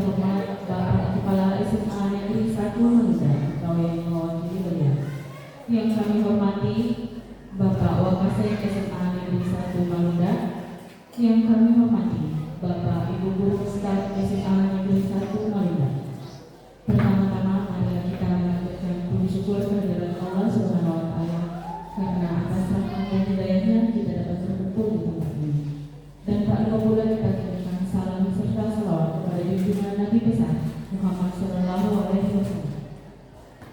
terhormat Bapak Kepala SMA Negeri 1 Maluda, yang mewakili beliau. Yang kami hormati Bapak Wakasek SMA Negeri 1 Maluda. Yang kami hormati Bapak Ibu Guru Staf SMA Negeri 1 Maluda. Pertama-tama marilah kita mengaturkan puji syukur kehadirat Allah Subhanahu wa Ta'ala karena atas rahmat dan hidayahnya kita dapat berkumpul di tempat ini. Dan tak lupa pula kita kirimkan salam serta salawat kepada junjungan Nabi besar Muhammad Sallallahu Alaihi Wasallam.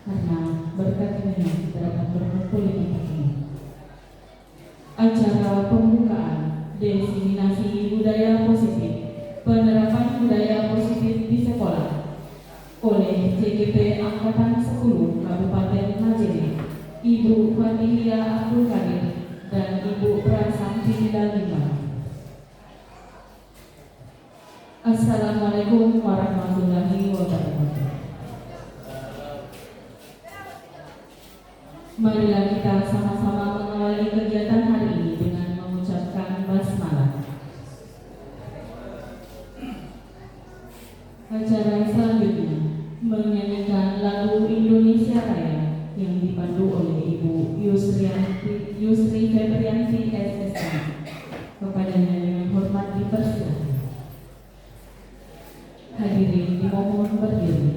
Karena berkat ini kita dapat berkumpul di tempat ini. Acara pembukaan diseminasi budaya positif, penerapan budaya positif di sekolah oleh CGP Angkatan 10 Kabupaten Majene, Ibu Fatihia Abdul Kadir dan Ibu Prasamti Dalima. Assalamualaikum warahmatullahi wabarakatuh. Marilah kita sama-sama mengawali kegiatan hari ini dengan mengucapkan basmalah. Acara selanjutnya menyanyikan lagu Indonesia Raya yang dipandu oleh Ibu Yusri Febrianti SSM. Kepadanya dengan hormat dipersilakan. Hadirin dimohon berdiri.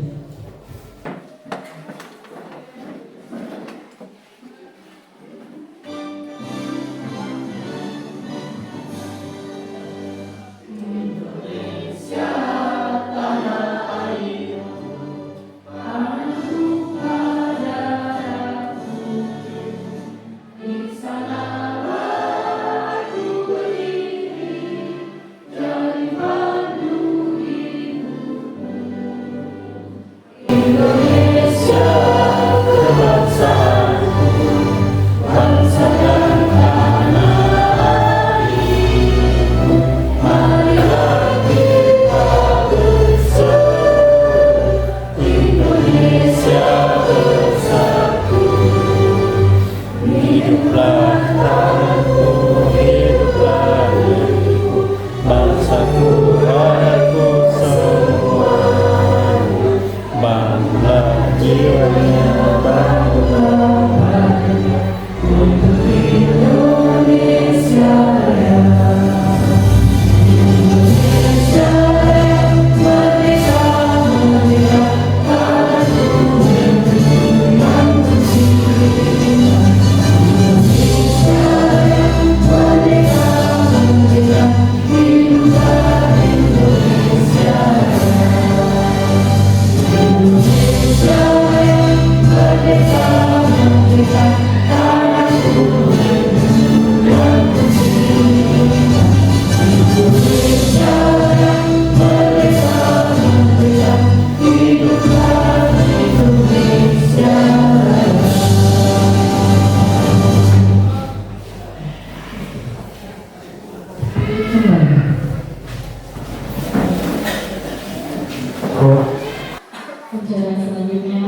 Acara selanjutnya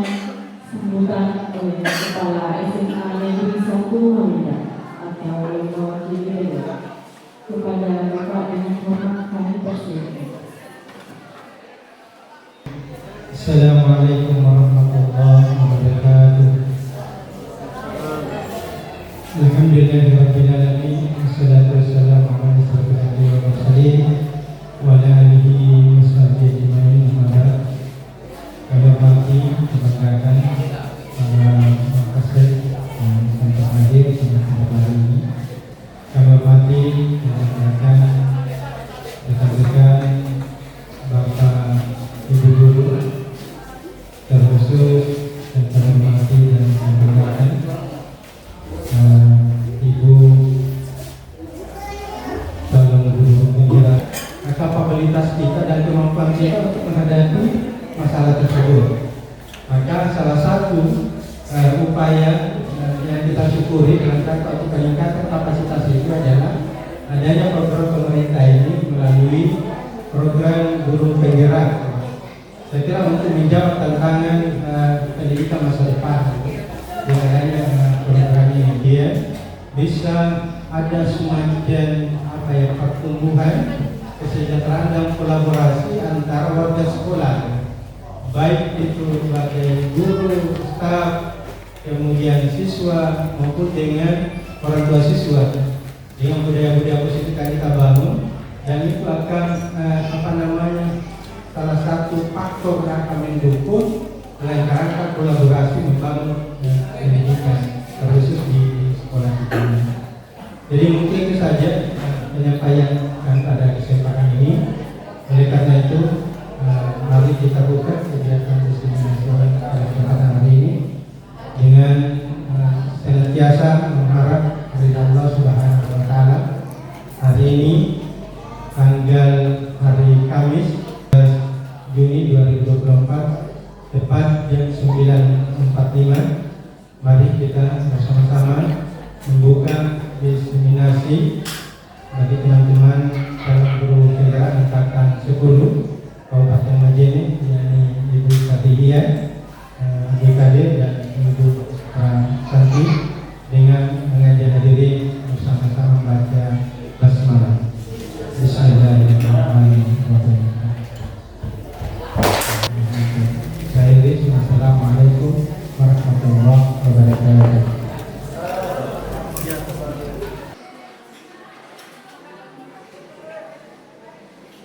sambutan oleh Kepala SMA Negeri 1 Maluda atau yang mewakili beliau. Kepada Bapak dengan hormat kami persilakan. Assalamualaikum warahmatullahi wabarakatuh. Alhamdulillahirabbil alamin. Wassalatu wassalamu ala asyrofil anbiya'i wal mursalin wa ala alihi washabihi ajmain. Kami hormati keberkahan Wakasek yang sempat hadir pada hari ini. Kami hormati keberkahan rekan-rekan Bapak Ibu Guru terkhusus dan terhormati dan keberkahan Ibu calon guru penggerak kapabilitas kita dan kemampuan kita untuk menghadapi masalah tersebut. Maka salah satu upaya yang kita syukuri dalam rangka untuk peningkatan kapasitas itu adalah adanya program pemerintah ini melalui program guru penggerak. Saya kira untuk menjawab tantangan pendidikan masa depan dengan adanya program ini, dia bisa ada semacam pertumbuhan kesejahteraan dan kolaborasi antara warga sekolah siswa maupun dengan orang tua siswa, dengan budaya-budaya positif yang kita bangun, dan itu akan salah satu faktor yang akan mendukung dalam rangka kolaborasi membangun pendidikan terkhusus di sekolah kita. Jadi mungkin itu saja penyampaian pada kesempatan ini. Oleh karena itu, mari kita buka kegiatan diseminasi pada kesempatan hari ini dengan senantiasa mengharap dari Allah Subhanahu wa Ta'ala. Hari ini tanggal hari Kamis Juni 2024 tepat jam 9.45, mari kita bersama-sama membuka diseminasi bagi teman-teman calon guru penggerak angkatan 10 Kabupaten Majene, yakni Ibu Fatihia, DKD dan Ibu Santi, dengan mengajak hadirin bersama-sama membaca basmalah. Bismillahirrahmanirrahim. Assalamualaikum warahmatullahi wabarakatuh.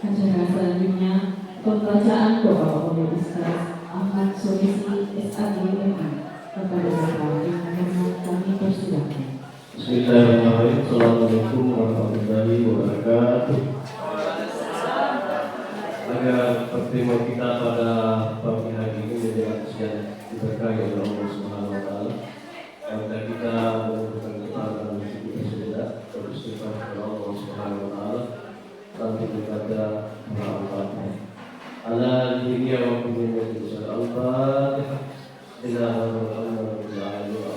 Acara selanjutnya pembacaan doa oleh Ustaz Ahmad Solisi SAGMA kepada Bapak yang akan kami persilakan. Bismillahirrahmanirrahim. Assalamualaikum warahmatullahi wabarakatuh. Agar pertemuan kita pada pagi hari ini menjadi sekian diberkahi oleh Allah Subhanahu wa Ta'ala. Maka kita mengucapkan kepada kita sudah beristighfar kepada Allah Subhanahu wa Ta'ala sampai kepada Al-Fatihah. Ala dunia wa dunia besar Al-Fatihah. Bismillahirrahmanirrahim. Ya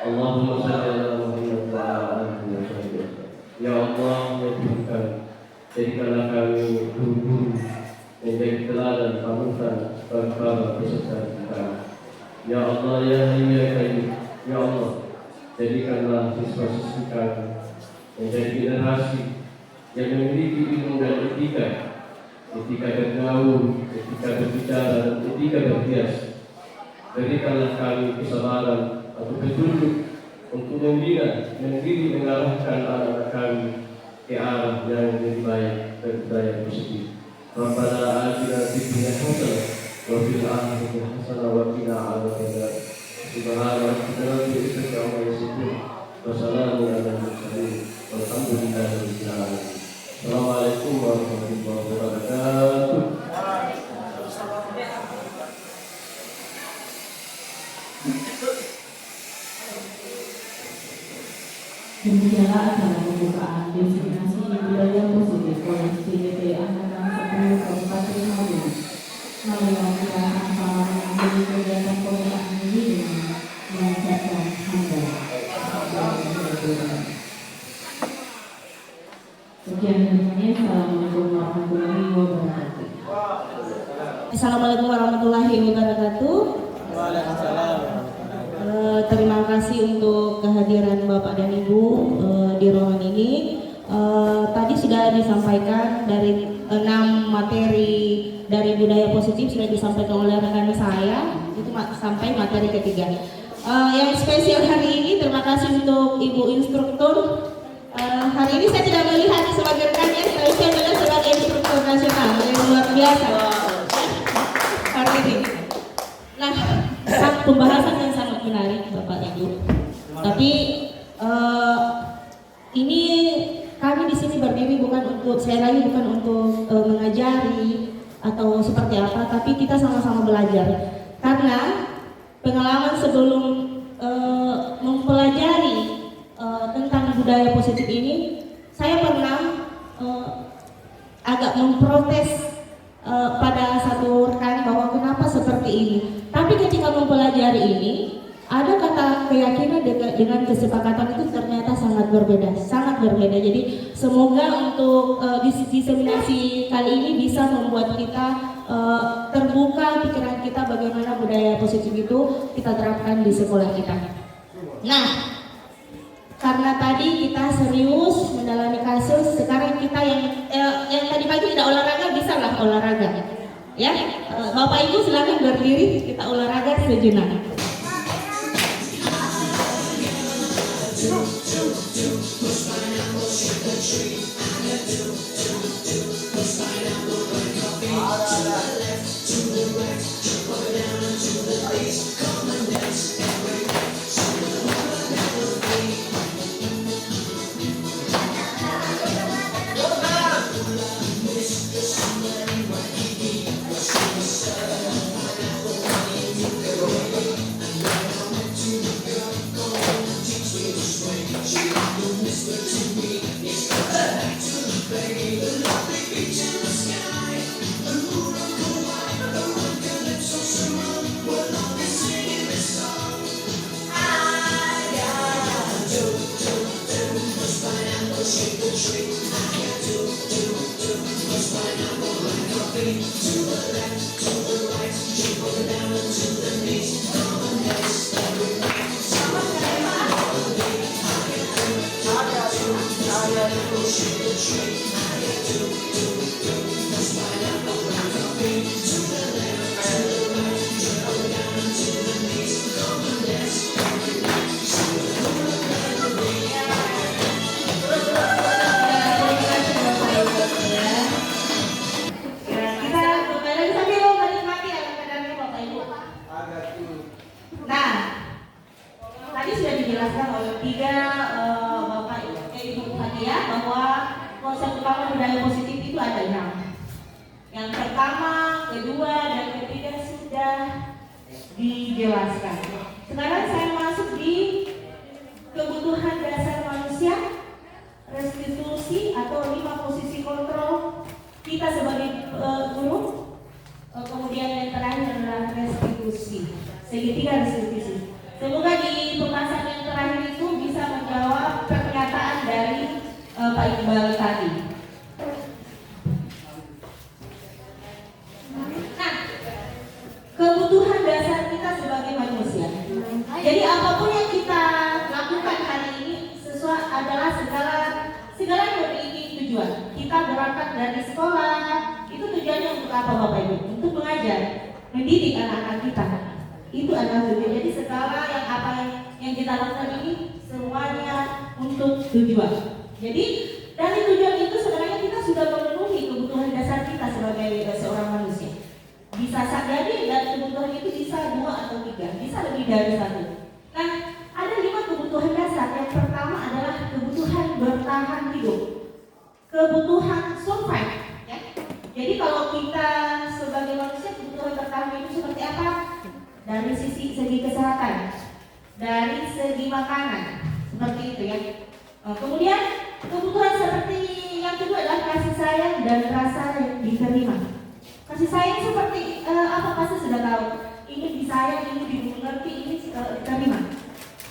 Allahumma salli ala Muhammad wa ala alihi wa sahbihi. Ya Allah, ya Tuhan, jadikanlah kami guru-guru menjadi teladan panutan bagi para peserta kita. Ya Allah, ya Hayyu ya Qayyum, ya Allah, jadikanlah siswa-siswi kami menjadi generasi yang memiliki ilmu dan etika bergaul, etika berbicara, dan etika berhias. Berikanlah kami kesabaran atau petunjuk untuk membina, mendidik, mengarahkan anak-anak kami ke arah yang lebih baik dan budaya positif. Rabbana atina fid dunya hasanah wa fil akhirati hasanah wa qina adzabannar. Subhana rabbika rabbil izzati amma yasifun wa salamun alal mursalin walhamdulillahi rabbil alamin. Assalamualaikum warahmatullahi wabarakatuh. Demikianlah acara pembukaan diseminasi budaya positif oleh CDP Angkatan 10 Kabupaten Madura. Marilah kita sama-sama mengakhiri kegiatan pembukaan ini dengan mengucapkan hamdalah. Sekian dari saya. Assalamualaikum warahmatullahi wabarakatuh. Assalamualaikum warahmatullahi wabarakatuh. Waalaikumsalam. Terima kasih untuk kehadiran Bapak dan Ibu di ruangan ini. Tadi sudah disampaikan dari 6 materi dari budaya positif sudah disampaikan oleh rekan saya. Itu sampai materi ketiga. Yang spesial hari ini terima kasih untuk Ibu Instruktur. Hari ini saya tidak melihat sebagai rekannya, tapi saya melihat sebagai instruktur nasional yang luar biasa hari ini. Nah, pembahasan yang sangat menarik Bapak Ibu. Tapi ini kami di sini berdiri bukan untuk, saya lagi bukan untuk mengajari atau seperti apa, tapi kita sama-sama belajar. Karena pengalaman sebelum mempelajari tentang budaya positif ini, saya pernah agak memprotes pada satu rekan bahwa kenapa seperti ini. Tapi ketika mempelajari ini, ada kata keyakinan dengan kesepakatan itu ternyata sangat berbeda, sangat berbeda. Jadi semoga untuk diseminasi kali ini bisa membuat kita terbuka pikiran kita bagaimana budaya positif itu kita terapkan di sekolah kita. Nah, karena tadi kita serius mendalami kasus, sekarang kita yang tadi pagi tidak olahraga bisa lah olahraga. Ya, Bapak Ibu silakan berdiri, kita olahraga sejenak. Dijelaskan. Sekarang saya masuk di kebutuhan dasar manusia, restitusi atau 5 posisi kontrol kita sebagai guru. Kemudian yang terakhir adalah restitusi, segitiga restitusi. Semoga di pembahasan yang terakhir itu bisa menjawab pernyataan dari Pak Iqbal tadi. Kebutuhan dasar kita sebagai manusia. Jadi apapun yang kita lakukan hari ini sesuai adalah segala yang memiliki tujuan. Kita berangkat dari sekolah, itu tujuannya untuk apa Bapak Ibu? Untuk mengajar, mendidik anak-anak kita. Itu adalah tujuan. Jadi segala yang kita lakukan ini semuanya untuk tujuan. Jadi dari tujuan itu sebenarnya kita sudah memenuhi kebutuhan dasar kita sebagai seorang manusia. Bisa jadi dan kebutuhan itu bisa 2 atau 3, bisa lebih dari 1. Nah, ada 5 kebutuhan dasar. Yang pertama adalah kebutuhan bertahan hidup, kebutuhan survive. Ya. Jadi kalau kita sebagai manusia kebutuhan bertahan hidup seperti apa? Dari segi kesehatan, dari segi makanan, seperti itu ya. Kemudian kebutuhan seperti yang kedua adalah kasih sayang dan rasa yang diterima. Kasih sayang seperti apa pasti sudah tahu. Ini disayang, ini dimengerti, ini diterima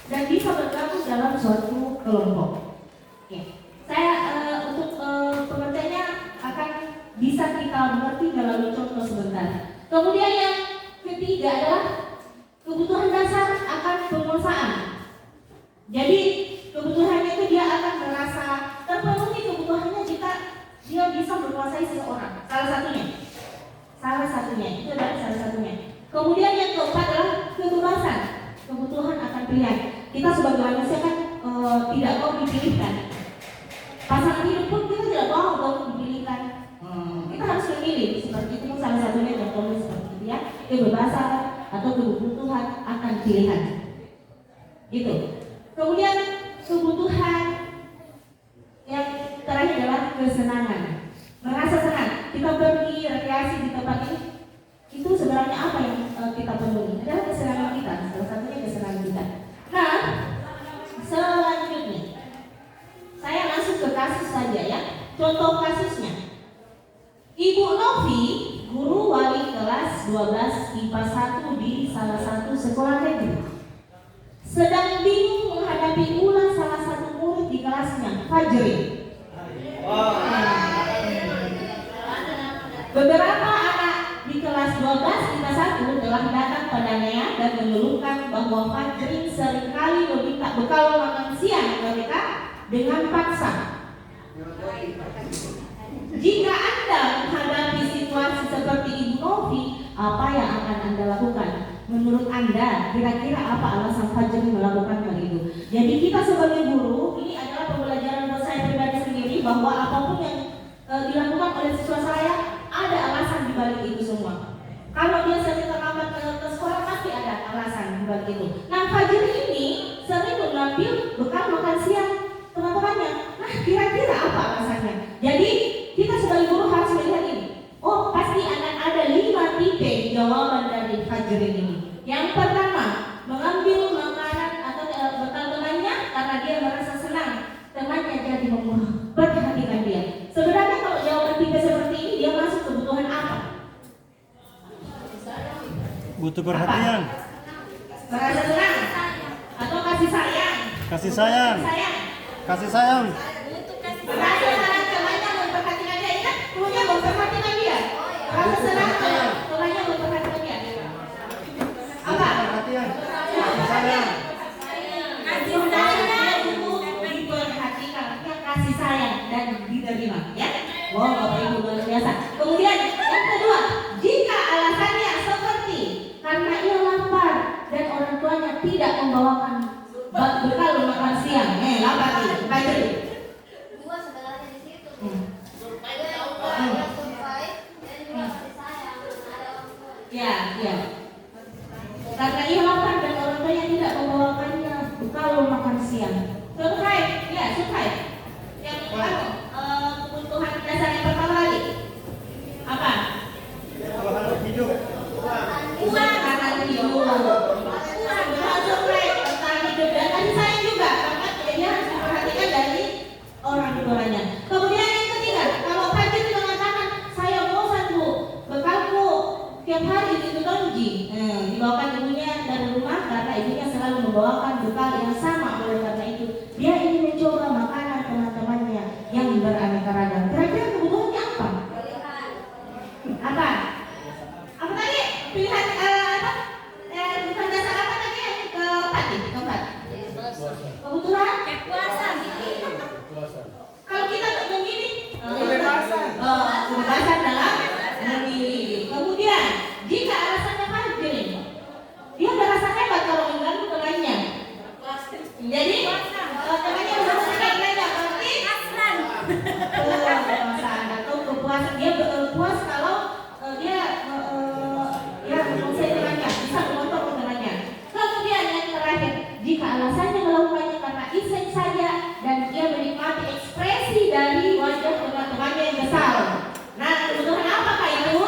dan bisa bergabung dalam suatu kelompok. Oke. Saya untuk pengertiannya akan bisa kita mengerti melalui contoh sebentar. Kemudian yang ketiga adalah kebutuhan dasar akan penguasaan. Jadi kebutuhannya itu dia akan merasa terpenuhi kebutuhannya jika dia bisa menguasai seseorang. Salah satunya itu adalah salah satunya. Kemudian yang keempat adalah kebebasan, kebutuhan akan pilihan. Kita sebagai manusia kan tidak mau dipilihkan. Pasangan hidup pun kita tidak mau dipilihkan. Kita harus memilih. Seperti itu salah satunya contohnya seperti itu ya. Kebebasan atau kebutuhan akan pilihan. Gitu. Kemudian kebutuhan yang terakhir adalah kesenangan. Merasa senang. Kita pergi rekreasi di tempat ini, itu sebenarnya apa yang kita penuhi? Adalah kesenangan kita, salah satunya kesenangan kita. Nah, selanjutnya saya masuk ke kasus saja ya. Contoh kasusnya, Ibu Novi, guru wali kelas 12 IPA 1 di salah satu sekolah negeri, sedang bingung menghadapi ulah salah satu murid di kelasnya Fajri. Beberapa anak di kelas 12 IPA 1 telah datang padanya dan mengeluhkan bahwa Fajri seringkali meminta bekal makan siang mereka dengan paksa. Jika Anda menghadapi situasi seperti Ibu Novi, apa yang akan Anda lakukan? Menurut Anda, kira-kira apa alasan Fajri melakukan hal itu? Jadi kita sebagai guru, ini adalah pembelajaran buat saya pribadi sendiri bahwa apapun yang dilakukan oleh siswa saya, ada alasan di balik itu semua. Kalau dia sering terlambat ke sekolah, pasti ada alasan di balik itu. Nah, Fajri ini sering mengambil bekal makan siang teman-temannya. Nah, kira-kira apa alasannya? Jadi kita sebagai guru harus melihat ini. Oh, pasti akan ada 5 titik jawaban dari Fajri ini. Yang pertama, mengambil makanan atau bekal temannya karena dia merasa senang temannya jadi memperhatikan dia. Sebenarnya kalau jawaban tipe seperti ini, dia masuk kebutuhan apa? Butuh perhatian. Merasa senang atau kasih sayang? Kasih sayang. Kasih sayang. Merasa senang temannya memperhatikan dia, ingat temannya memperhatikan dia. Merasa senang temannya memperhatikan dia. Apa? Perhatian. Kasih sayang. Kasih sayang untuk diperhatikan, kasih sayang dan diterima, ya. Wow, Bapak Ibu luar biasa. Kemudian yang kedua, jika alasannya seperti karena ia lapar dan orang tuanya tidak membawakan bekal makan siang, lapar nih, Fajri. Dua sebenarnya di situ. Ya, ya. Karena ia lapar dan orang tuanya tidak membawakannya bekal makan siang. Survei, ya survei. Yang kebutuhan dasar yang pertama lagi apa? Bertahan hidup. Bertahan hidup. Survei bertahan hidup dan kasih sayang juga karena dia harus diperhatikan dari orang tuanya. Kemudian yang ketiga, kalau Fajri mengatakan saya bosan Bu, bekalku tiap hari itu tonji, dibawakan ibunya dari rumah karena ibunya selalu membawakan bekal yang sama. Oleh karena itu dia ingin mencoba makanan teman-temannya yang beraneka ragam. Kira-kira kebutuhannya apa? Apa? Apa tadi? Pilihan apa? Bukan dasar apa tadi yang keempat? Kebutuhan? Kepuasan. Kalau kita memilih kebebasan dalam memilih. Kemudian jika alasannya Fajri, dia merasa hebat kalau mengganggu temannya. Jadi temannya merasa hebat berarti kepuasan atau kepuasan. Dia puas kalau dia menguasai temannya, bisa mengontrol temannya. Kemudian yang terakhir, jika alasannya melakukannya karena iseng saja dan dia menikmati ekspresi dari wajah teman-temannya yang kesal. Nah, kebutuhan apakah itu?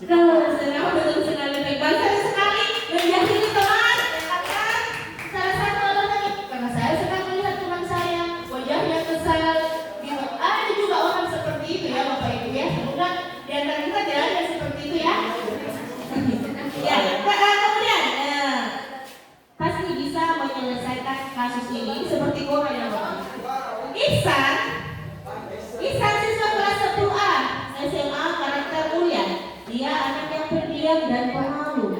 Kesenangan, betul sekali. Baik sekali menjadi teman. Akan salah satu alasannya karena saya sedang melihat teman saya wajahnya kesal. Gitu. Ada juga orang seperti itu ya Bapak Ibu ya. Semoga di antara kita tidak ada seperti itu ya. Ya, kemudian pasti bisa menyelesaikan kasus ini seperti orang yang Ihsan siswa kelas 1A SMA karakter mulia. Dia anak yang pendiam dan pemalu.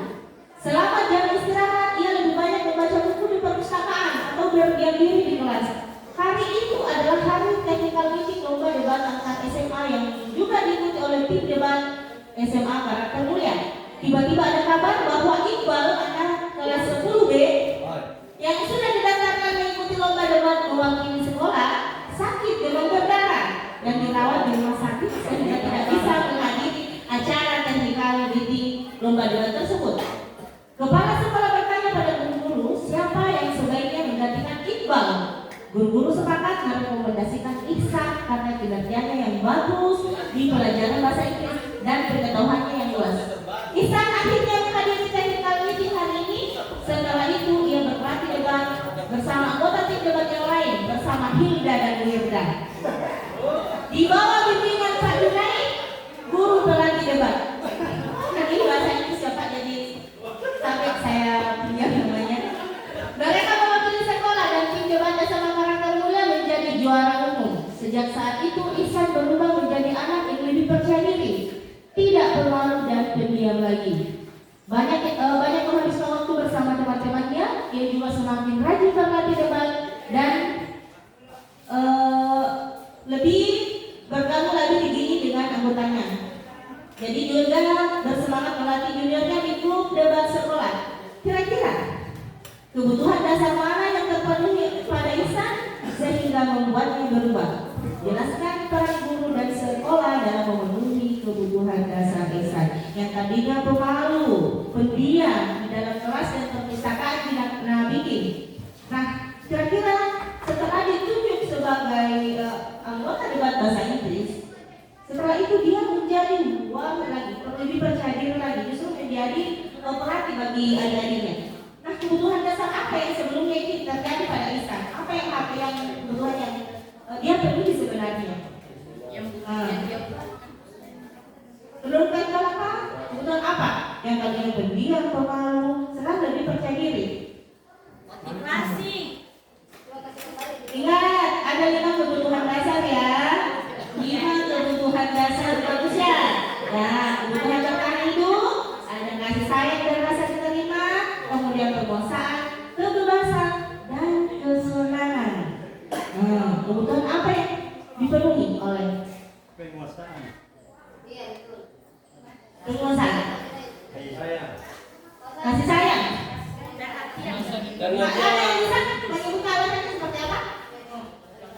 Selama jam istirahat, ia lebih banyak membaca buku di perpustakaan atau berdiam diri di kelas. Hari itu adalah hari technical meeting lomba debat antar SMA yang juga diikuti oleh tim debat SMA karakter mulia. Tiba-tiba ada kabar bahwa Iqbal, anak kelas 10B yang sudah didaftarkan mengikuti lomba debat mewakili sekolah, sakit demam berdarah dan dirawat di rumah sakit sehingga tidak bisa menghadiri acara technical meeting lomba debat tersebut. Kepala sekolah bertanya pada guru-guru siapa yang sebaiknya menggantikan Iqbal. Guru-guru sepakat merekomendasikan Ihsan karena kinerjanya yang bagus di pelajaran bahasa Inggris dan pengetahuannya yang luas. Ihsan akhirnya menghadiri technical meeting hari ini. Setelah itu ia berlatih debat bersama anggota tim debat yang lain bersama Hilda dan Wirda. Di bawah bimbingan Pak Junai, guru pelatih debat. Nanti bahasa Inggris ya Pak, jadi sampai saya punya namanya. Mereka mewakili sekolah dan tim debat bersama karakter Sejak saat itu Ihsan berubah menjadi anak yang lebih percaya diri, tidak pemalu dan pendiam lagi. Banyak menghabiskan waktu bersama teman-temannya. Ia juga semakin rajin berlatih debat dan lebih bergabung lebih tinggi dengan anggotanya. Jadi juga bersemangat melatih juniornya di klub debat sekolah. Kira-kira kebutuhan dasar mana yang terpenuhi pada Ihsan sehingga membuatnya berubah? Jelaskan peran guru dan sekolah dalam memenuhi kebutuhan dasar Ihsan yang tadinya pemalu, pendiam di dalam kelas dan perpustakaan tidak pernah bikin. Nah, kira-kira setelah ditunjuk sebagai anggota debat bahasa Inggris, setelah itu dia menjadi lebih percaya diri lagi, justru menjadi pelatih bagi adik-adiknya. Nah, kebutuhan dasar apa yang sebelumnya itu terjadi pada Ihsan? Apa yang kebutuhan yang dia penuhi sebenarnya? Menurut kalian apa? Kebutuhan apa? Yang tadinya pendiam, pemalu, sekarang lebih percaya diri. Motivasi. Ingat, ada 5 kebutuhan dasar ya. 5 kebutuhan dasar manusia. Nah, kebutuhan pertama itu ada kasih sayang dan rasa diterima, kemudian penguasaan, kebebasan, dan kesenangan. Kebutuhan apa yang dipenuhi oleh Penguasaan. Iya, betul. penguasaan? Sayang. Kasih sayang. Dan Ada yang bisa menyebutkan alasannya seperti apa?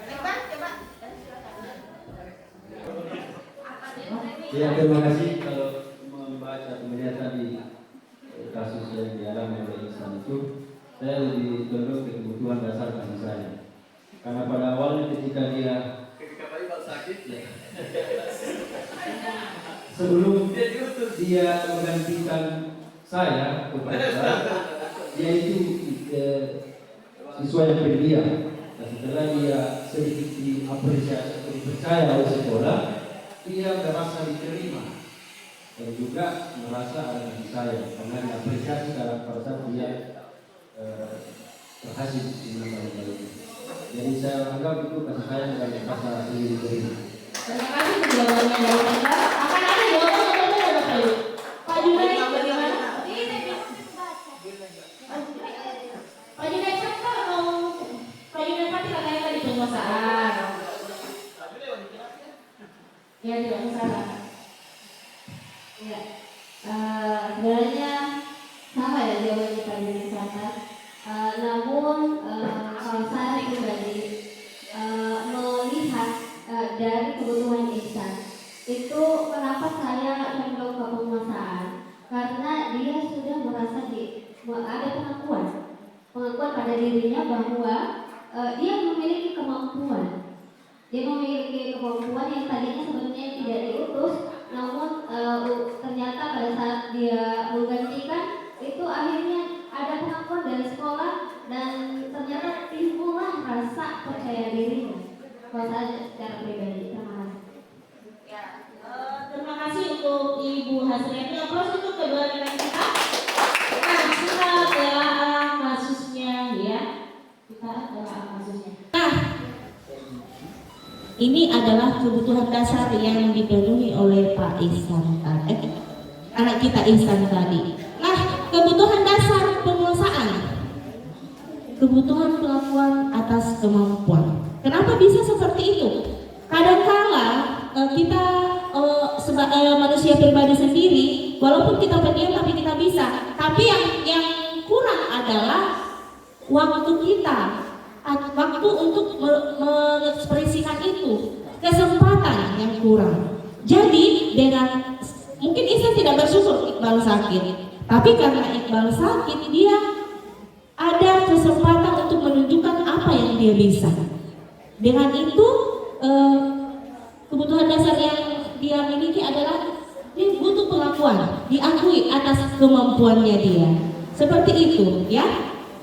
Coba. Ya, terima kasih. Kalau membaca atau melihat tadi kasus yang dialami oleh Ihsan itu, saya lebih cenderung ke kebutuhan dasar kasih sayang. Karena pada awalnya ketika sakit ya, sebelum dia menggantikan saya kepada saya, dia itu siswa yang pendiam. Dan setelah dia sedikit diapresiasi atau dipercaya oleh sekolah, dia merasa diterima dan juga merasa ada kasih sayang karena diapresiasi pada saat dia berhasil di masa lalu. Jadi saya anggap itu kasih sayang dan rasa ingin diterima. Terima kasih jawabannya dari Anda. Akan ada jawaban atau tidak Bapak Ibu? Pak Junaid bagaimana? Pak Junaid kan kalau Pak Junaid kan tidak kayak tadi penguasaan. Ya tidak masalah. Iya. Sebenarnya sama ya jawabannya Pak Junaid Santa. Namun kalau saya pribadi melihat dari kebutuhan Ihsan itu kenapa saya cenderung ke penguasaan, karena dia sudah merasa ada pengakuan pada dirinya bahwa dia memiliki kemampuan. Dia memiliki kemampuan yang tadinya sebenarnya tidak diutus, namun ternyata pada saat dia menggantikan itu akhirnya ada pengakuan dari sekolah dan ternyata timbullah rasa percaya dirinya. Kalau saya secara pribadi, terima kasih. Ya, terima kasih untuk Ibu Hasriani. Aplaus untuk kedua rekan kita. Nah, kita telah kasusnya ya. Nah, ini adalah kebutuhan dasar yang dipenuhi oleh Pak Ihsan tadi. Anak kita Ihsan tadi. Nah, kebutuhan dasar penguasaan, kebutuhan pengakuan atas kemampuan. Kenapa bisa seperti itu? Kadangkala kita sebagai manusia pribadi sendiri, walaupun kita pendiam tapi kita bisa. Tapi yang kurang adalah waktu kita, waktu untuk mengekspresikan itu, kesempatan yang kurang. Jadi dengan mungkin Ihsan tidak bersyukur Iqbal sakit, tapi karena Iqbal sakit dia ada kesempatan untuk menunjukkan apa yang dia bisa. Dengan itu kebutuhan dasar yang dia miliki adalah dia butuh pengakuan, diakui atas kemampuannya dia. Seperti itu, ya.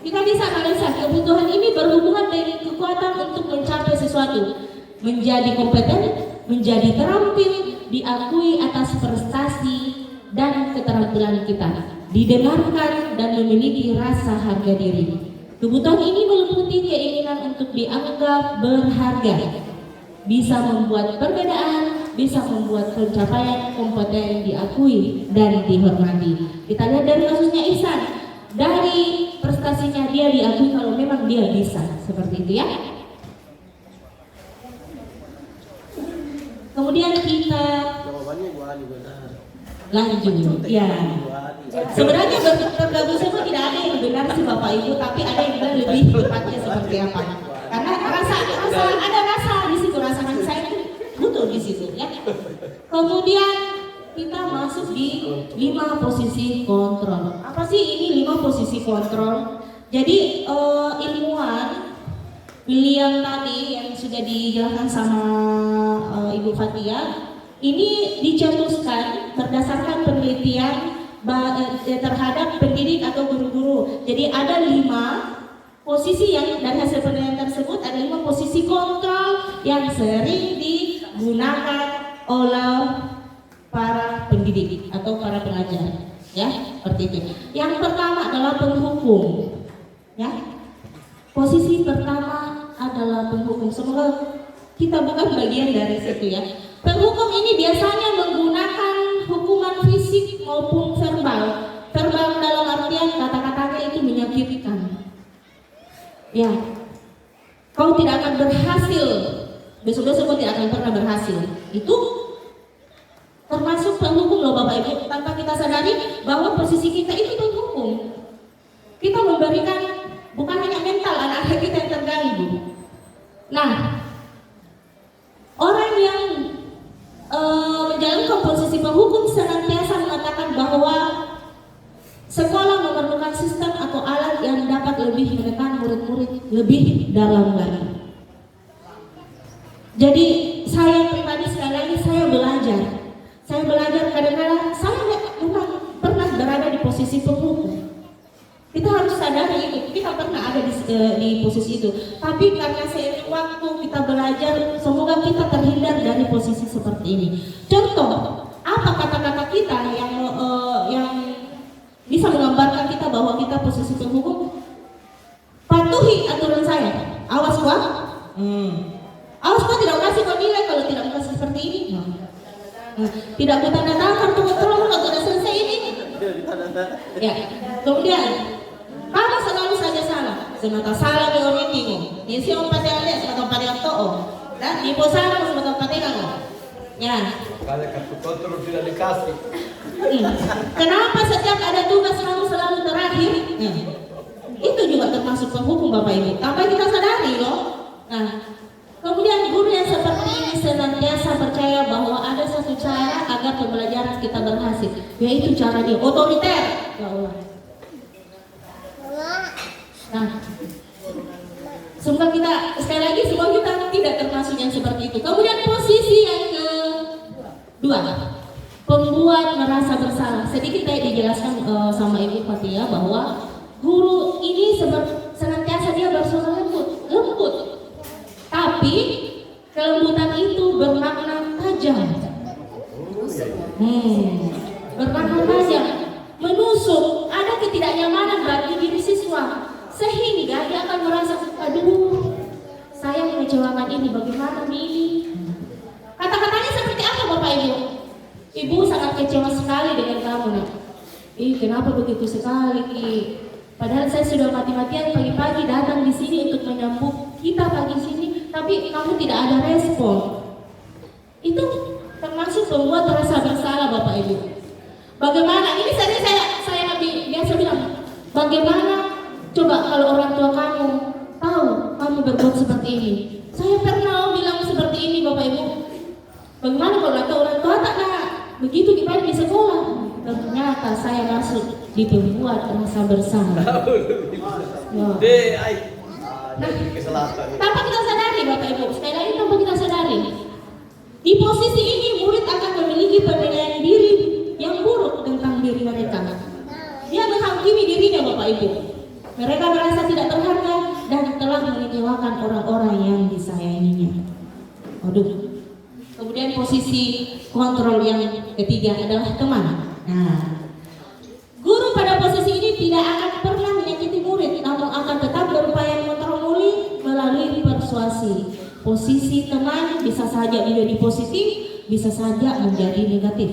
Kita bisa analisa kebutuhan ini berhubungan dengan kekuatan untuk mencapai sesuatu, menjadi kompeten, menjadi terampil, diakui atas prestasi dan keterampilan kita, didengarkan dan memiliki rasa harga diri. Kebutuhan ini meliputi keinginan untuk dianggap berharga, bisa membuat perbedaan, bisa membuat pencapaian kompeten diakui dan dihormati. Kita lihat dari kasusnya Ihsan, dari prestasinya dia diakui kalau memang dia bisa, seperti itu ya. Kemudian kita lanjut, ya. Sebenarnya bergabung semua tidak ada yang benar sih Bapak Ibu, tapi ada yang bilang lebih tepatnya seperti apa. Karena ada rasa di situ, rasa kasih sayang itu butuh di situ ya. Kemudian kita masuk di 5 posisi kontrol. Apa sih ini 5 posisi kontrol? Jadi ilmuwan William tadi yang sudah dijelaskan sama Ibu Fatia, ini dicetuskan berdasarkan penelitian terhadap pendidik atau guru-guru. Jadi ada 5 posisi yang dari hasil penelitian tersebut, ada 5 posisi kontrol yang sering digunakan oleh para pendidik atau para pengajar, ya, seperti itu. Yang pertama adalah penghukum, ya. Posisi pertama adalah penghukum. Semoga kita bukan bagian dari situ ya. Penghukum ini biasanya menggunakan hukuman fisik maupun verbal. Verbal dalam artian kata-katanya itu menyakitkan. Ya, kau tidak akan berhasil. Besok-besok kau tidak akan pernah berhasil. Itu termasuk penghukum loh Bapak Ibu. Tanpa kita sadari bahwa posisi kita itu penghukum. Kita memberikan bukan hanya mental anak-anak kita yang terganggu. Nah, orang yang menjalankan posisi penghukum senantiasa mengatakan bahwa sekolah memerlukan sistem atau alat yang dapat lebih menekan murid-murid lebih dalam lagi. Jadi saya pribadi sekali lagi saya belajar kadang-kadang saya memang pernah berada di posisi penghukum. Kita harus sadari itu, kita pernah ada di posisi itu. Tapi karena seiring waktu kita belajar, semoga kita terhindar dari posisi seperti ini. Contoh, apa kata-kata kita yang bisa menggambarkan kita bahwa kita posisi penghukum? Patuhi aturan saya. Awas gua. Awas gua tidak kasih kau nilai kalau tidak kasih seperti ini. Tidak ku tanda tangan kartu kontrol kalau sudah selesai ini. Ya. Kemudian kamu selalu saja salah. Semata salah di orang ini. Ini si orang pada lihat semata pada yang toh. Dan ibu salah semata pada yang. Ya. Kalau kartu kontrol tidak dikasih. Kenapa setiap ada tugas kamu selalu terakhir? Itu juga termasuk penghukum Bapak Ibu. Tanpa kita sadari loh. Nah, kemudian guru yang seperti ini senantiasa percaya bahwa ada satu cara agar pembelajaran kita berhasil, yaitu cara dia otoriter. Ya Allah. Nah, semoga kita sekali lagi semoga kita tidak termasuk yang seperti itu. Kemudian posisi yang kedua, pembuat merasa bersalah. Sedikit tadi dijelaskan sama Ibu Fatia bahwa guru ini senantiasa dia bersuara lembut, tapi kelembutan itu bermakna tajam. Bermakna tajam, menusuk, ada ketidaknyamanan bagi diri siswa. Sehingga dia akan merasa, aduh, saya mengecewakan ini, bagaimana ini? Kata-katanya seperti apa Bapak Ibu? Ibu sangat kecewa sekali dengan kamu nak. Kenapa begitu sekali? Padahal saya sudah mati-matian pagi-pagi datang di sini untuk menyambut kita pagi sini, tapi kamu tidak ada respon. Itu termasuk membuat rasa bersalah Bapak Ibu. Bagaimana? Ini saya biasa bilang, bagaimana? Coba kalau orang tua kamu tahu kamu berbuat seperti ini. Saya pernah bilang seperti ini Bapak Ibu. Bagaimana kalau orang tua tak begitu kita di sekolah? Ternyata saya masuk di pembuat rasa bersalah. Tanpa kita sadari Bapak Ibu, sekali lagi tanpa kita sadari. Di posisi ini murid akan memiliki penilaian diri yang buruk tentang diri mereka. Dia menghakimi dirinya Bapak Ibu. Mereka merasa tidak berharga dan telah mengecewakan orang-orang yang disayanginya. Aduh. Kemudian posisi kontrol yang ketiga adalah teman. Nah, guru pada posisi ini tidak akan pernah menyakiti murid, namun akan tetap berupaya mengontrol murid melalui persuasi. Posisi teman bisa saja menjadi positif, bisa saja menjadi negatif.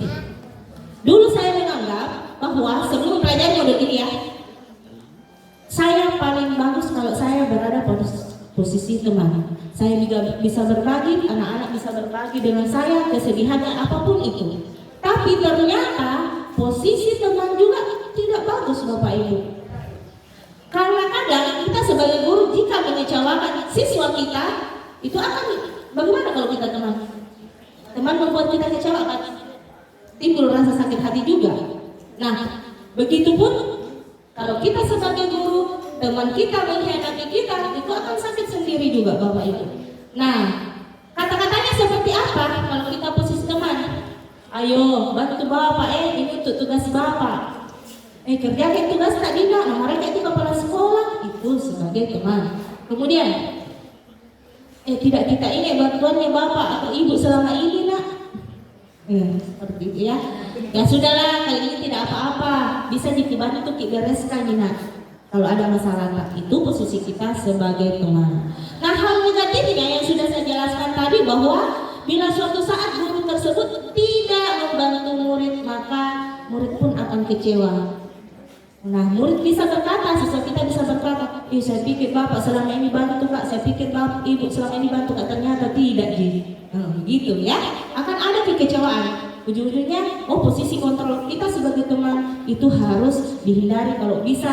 Dulu saya menganggap bahwa sebelum pelajari model ini ya, saya paling bagus kalau saya berada pada posisi teman. Saya juga bisa berbagi, anak-anak bisa berbagi dengan saya kesedihannya apapun itu. Tapi ternyata posisi teman juga tidak bagus Bapak Ibu. Karena kadang kita sebagai guru jika mengecewakan siswa kita, itu akan bagaimana kalau kita teman? Teman membuat kita kecewa kan? Timbul rasa sakit hati juga. Nah, begitupun kalau kita sebagai guru, teman kita mengkhianati kita, itu akan sakit sendiri juga Bapak Ibu. Nah, kata-katanya seperti apa kalau kita posisi teman? Ayo bantu Bapak, ini untuk tugas Bapak. Kerjakan tugas tadi nak, nah mereka itu kepala sekolah, itu sebagai teman. Kemudian, tidak kita ini bantuannya Bapak atau Ibu selama ini nak. Seperti itu ya. Ya sudahlah, kali ini tidak apa-apa, bisa dibantu kita bereskan ini nak. Kalau ada masalah tak, itu posisi kita sebagai teman. Nah, hal negatifnya yang sudah saya jelaskan tadi bahwa bila suatu saat guru tersebut tidak membantu murid, maka murid pun akan kecewa. Nah, murid bisa berkata, siswa kita bisa berkata, saya pikir Bapak selama ini bantu Kak, saya pikir Bapak Ibu selama ini bantu Kak, ternyata tidak gitu ya. Akan ada kekecewaan. Ujung-ujungnya, posisi kontrol kita sebagai teman itu harus dihindari, kalau bisa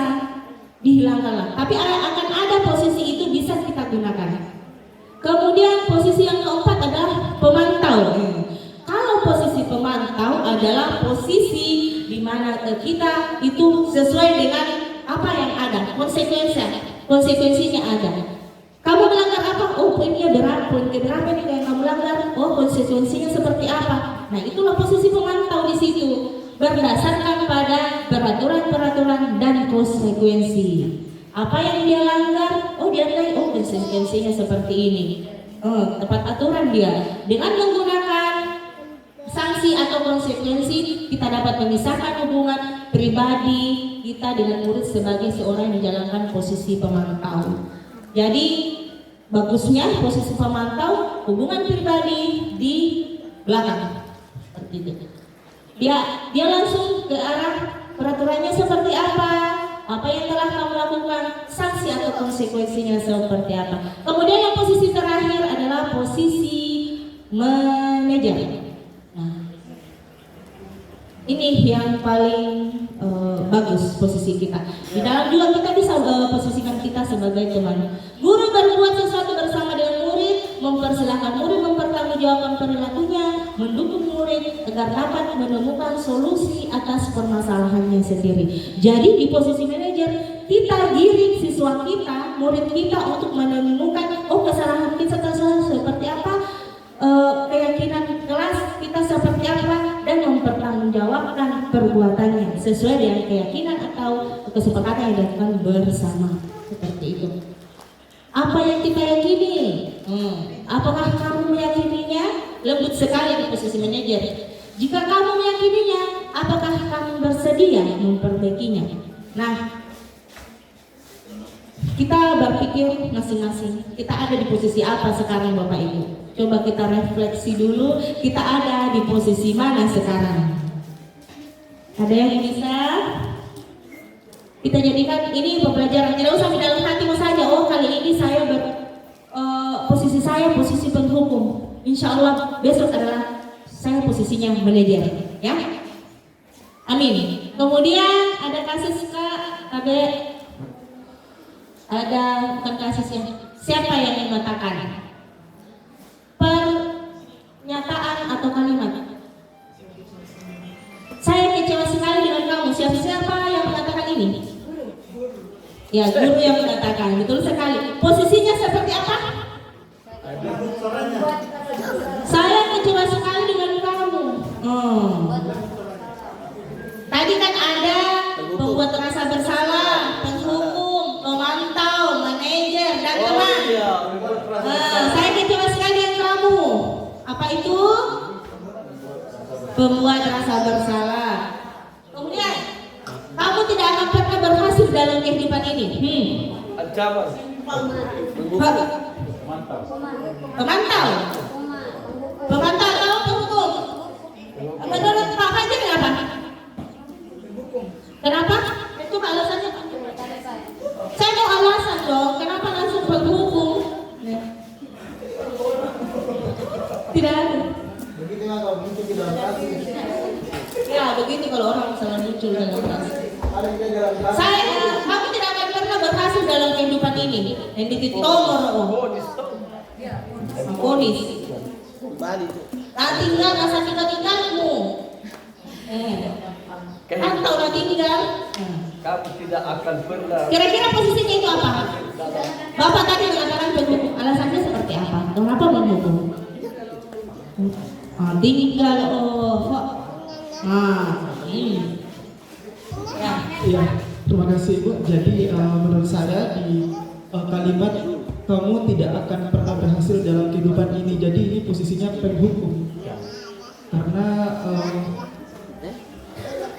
dihilangkanlah. Tapi akan ada posisi itu bisa kita gunakan. Kemudian posisi yang keempat adalah pemantau. Kalau posisi pemantau adalah posisi di mana kita itu sesuai dengan apa yang ada, konsekuensinya ada. Kamu melanggar apa? Poinnya berapa? Poin keberapa nih yang kamu langgar? Konsekuensinya seperti apa? Nah, itulah posisi pemantau di situ, berdasarkan pada peraturan-peraturan dan konsekuensi. Apa yang dia langgar? Dia nilai, konsekuensinya seperti ini. Tepat aturan dia. Dengan menggunakan sanksi atau konsekuensi, kita dapat memisahkan hubungan pribadi kita dengan murid sebagai seorang yang menjalankan posisi pemantau. Jadi bagusnya posisi pemantau, hubungan pribadi di belakang seperti itu. Dia langsung ke arah peraturannya seperti apa yang telah kamu lakukan, sanksi atau konsekuensinya seperti apa. Kemudian yang posisi terakhir adalah posisi manajer. Nah, ini yang paling bagus posisi kita. Di dalam juga kita bisa posisikan kita sebagai teman. Guru berbuat sesuatu bersama dengan murid, mempersilahkan murid mempertanggungjawabkan perilakunya, mendukung murid agar dapat menemukan solusi atas permasalahannya sendiri. Jadi di posisi manajer, kita giring siswa kita, murid kita untuk menemukan kesalahan kita seperti apa, keyakinan kelas kita seperti apa, dan mempertanggungjawabkan perbuatannya sesuai dengan keyakinan atau kesepakatan yang dilakukan bersama. Seperti itu. Apa yang kita yakini? Apakah kamu meyakininya? Lembut sekali di posisi manajer. Jika kamu meyakininya, apakah kamu bersedia memperbaikinya? Nah, kita berpikir masing-masing. Kita ada di posisi apa sekarang Bapak Ibu? Coba kita refleksi dulu, kita ada di posisi mana sekarang? Ada yang bisa kita jadikan ini pembelajaran, tidak usah di dalam hatimu saja. Kali ini saya posisi saya posisi penghukum. Insya Allah besok adalah saya posisinya manajer, ya. Amin. Kemudian ada kasus Kak, ada bukan kasusnya. Siapa yang mengatakan pernyataan atau kalimat? Saya kecewa sekali dengan kamu. Siapa yang mengatakan ini? Ya, guru yang mengatakan. Betul sekali. Posisinya seperti apa? Saya kecewa sekali dengan kamu. Tadi kan ada pembuat rasa bersalah, penghukum, pemantau, manajer, dan teman. Saya kecewa sekali dengan kamu. Apa itu? Pembuat rasa bersalah. Kemudian kamu tidak akan pernah berhasil dalam kehidupan ini. Pemantau. Pemantau atau penghukum? Menurut Pak Fajar kenapa? Kenapa? Itu alasannya Pak. Saya mau alasan dong, kenapa langsung penghukum? Tidak ada. Ya begitu kalau orang salah muncul dalam kasus. Kamu tidak akan pernah berhasil dalam kehidupan ini. Yang ditolong ponis. Nanti tinggal rasa tinggalmu. Atau nanti tinggal. Kamu tidak akan pernah. Kira-kira posisinya itu apa? Bapak tadi mengatakan penghukum. Alasannya seperti apa? Kenapa menghukum? Tinggal Iya, terima kasih Bu. Jadi menurut saya di kalimat kamu tidak akan pernah berhasil dalam kehidupan ini. Jadi ini posisinya penghukum. Karena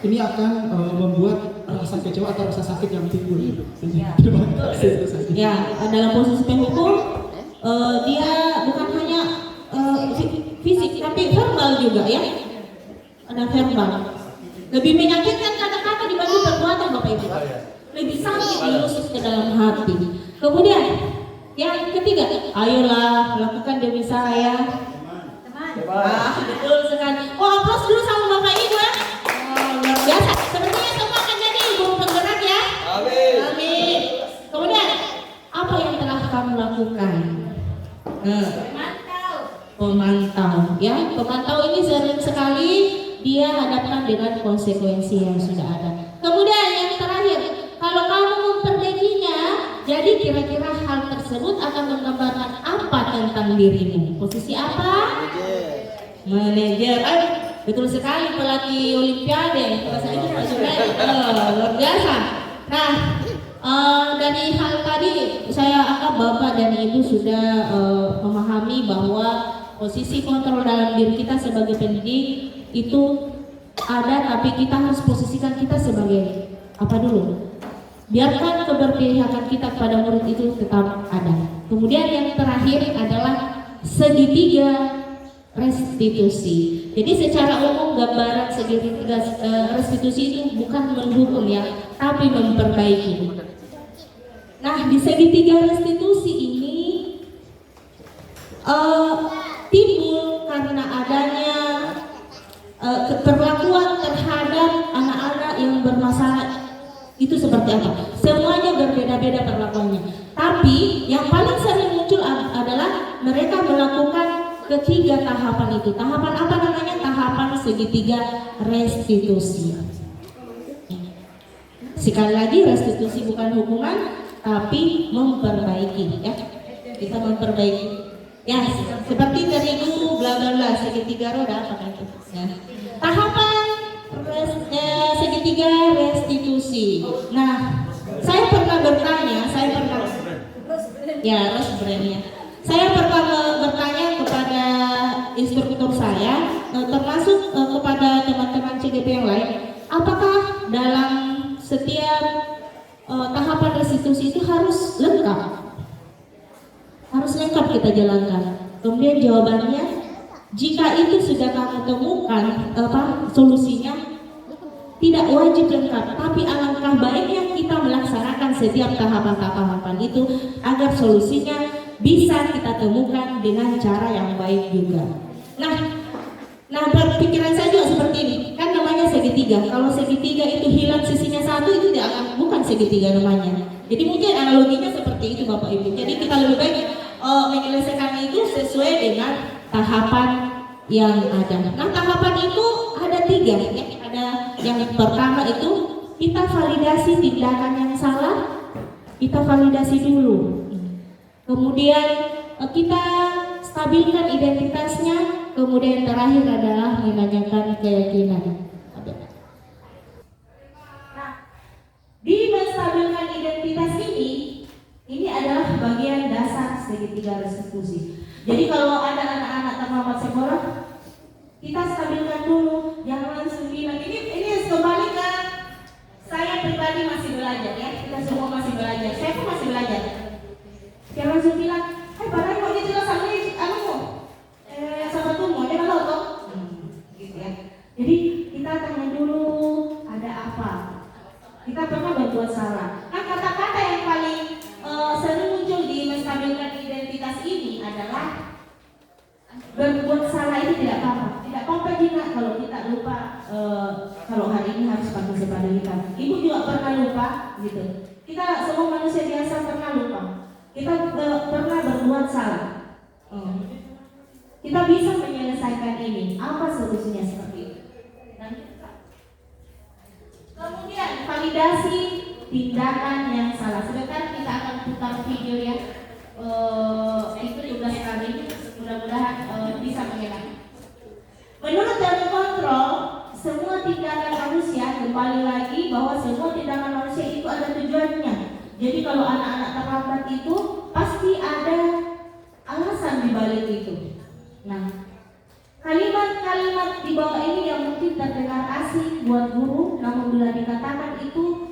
ini akan membuat rasa kecewa atau rasa sakit yang timbul. Terima kasih. Ya, dalam posisi penghukum dia bukan hanya fisik tapi verbal juga ya. Ada verbal. Lebih menyakitkan kata-kata dibanding perbuatan Bapak Ibu. Lebih sakit diusik ke dalam hati. Kemudian yang ketiga, ayolah lakukan demi saya. Betul sekali. Aplaus dulu sama Bapak Ibu ya. Luar biasa. Sepertinya semua akan jadi ibu penggerak ya. Amin. Amin. Kemudian apa yang telah kamu lakukan? Pemantau ya. Pemantau ini sering sekali dia hadapkan dengan konsekuensi yang sudah ada. Kemudian yang terakhir, kalau kamu memperbaikinya, jadi kira-kira hal tersebut akan menggambarkan apa tentang dirimu? Posisi apa? Manajer. Betul sekali, pelatih Olimpiade. Bahasa Inggris luar biasa. Nah, dari hal tadi saya anggap Bapak dan Ibu sudah memahami bahwa posisi kontrol dalam diri kita sebagai pendidik itu ada, tapi kita harus posisikan kita sebagai apa dulu? Biarkan keberpihakan kita kepada murid itu tetap ada. Kemudian yang terakhir adalah segitiga restitusi. Jadi secara umum gambaran segitiga restitusi itu bukan menghukum ya, tapi memperbaiki. Nah, di segitiga restitusi ini timbul karena adanya perlakuan terhadap anak-anak yang bermasalah itu seperti apa? Semuanya berbeda-beda perlakuannya. Tapi yang paling sering muncul adalah mereka melakukan ketiga tahapan itu. Tahapan apa namanya? Tahapan segitiga restitusi. Sekali lagi, restitusi bukan hukuman, tapi memperbaiki. Ya, kita memperbaiki. Ya, seperti dari dulu bla bla bla segitiga roda apa itu? Ya. Tahapan segitiga restitusi. Nah, saya pernah bertanya, saya pernah bertanya kepada instruktur saya, termasuk kepada teman-teman CGP yang lain, apakah dalam setiap tahapan restitusi itu harus lengkap? Harus lengkap kita jalankan. Kemudian jawabannya, jika itu sudah kamu temukan solusinya, tidak wajib lengkap, tapi alangkah baiknya kita melaksanakan setiap tahapan-tahapan itu agar solusinya bisa kita temukan dengan cara yang baik juga. Nah berpikiran saya juga seperti ini, kan namanya segitiga. Kalau segitiga itu hilang sisinya satu, itu bukan segitiga namanya. Jadi mungkin analoginya seperti itu Bapak Ibu. Jadi kita lebih baik menyelesaikan itu sesuai dengan tahapan yang ada. Nah, tahapan itu ada 3 ya. Ada yang pertama itu kita validasi tindakan yang salah, kita validasi dulu. Kemudian kita stabilkan identitasnya. Kemudian terakhir adalah menanyakan keyakinan. Nah, di menstabilkan identitas ini adalah bagian dasar segitiga restitusi. Jadi kalau ada anak-anak terlambat sekolah, kita stabilkan dulu, jangan langsung bilang ini kembali ke saya pribadi masih belajar ya, kita semua masih belajar, saya pun masih belajar. Jangan langsung bilang, padahal berbuat salah ini tidak apa-apa. Tidak apa-apa juga kalau kita lupa kalau hari ini harus pakai sepatu hitam. Ibu juga pernah lupa gitu. Kita semua manusia biasa pernah lupa. Kita pernah berbuat salah. Kita bisa menyelesaikan ini. Apa solusinya seperti itu? Kemudian validasi tindakan yang salah. Sebentar kita akan putar video ya. Itu juga sekali. Mudah-mudahan bisa mengenang. Menurut teori kontrol, semua tindakan manusia, kembali lagi bahwa semua tindakan manusia itu ada tujuannya. Jadi kalau anak-anak terlambat itu pasti ada alasan di balik itu. Nah, kalimat-kalimat di bawah ini yang mungkin terdengar asing buat guru, namun bila dikatakan itu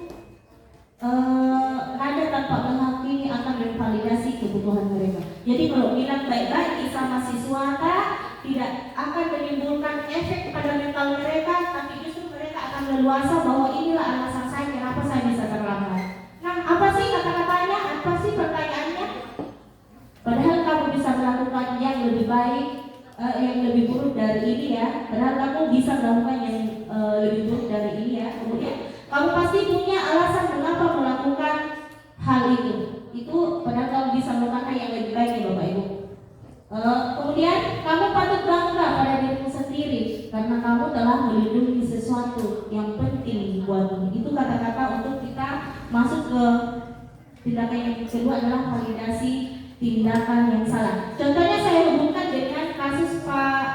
ada tanpa menghakimi akan memvalidasi kebutuhan mereka. Jadi kalau bilang baik-baik sama siswa tidak akan menimbulkan efek kepada mental mereka, tapi justru mereka akan leluasa bahwa inilah alasan saya kenapa saya bisa terlambat. Nah, apa sih kata-katanya? Apa sih pertanyaannya? Padahal kamu bisa melakukan yang lebih baik, yang lebih buruk dari ini ya. Padahal kamu bisa melakukan yang lebih buruk dari ini ya. Kemudian kamu pasti punya alasan mengapa melakukan hal itu. Itu padahal kamu bisa melakukan yang lebih baik ya Bapak Ibu. Kemudian kamu patut bangga pada dirimu sendiri karena kamu telah melindungi sesuatu yang penting buatmu. Itu kata-kata untuk kita masuk ke tindakan yang kedua adalah validasi tindakan yang salah. Contohnya saya hubungkan dengan kasus Pak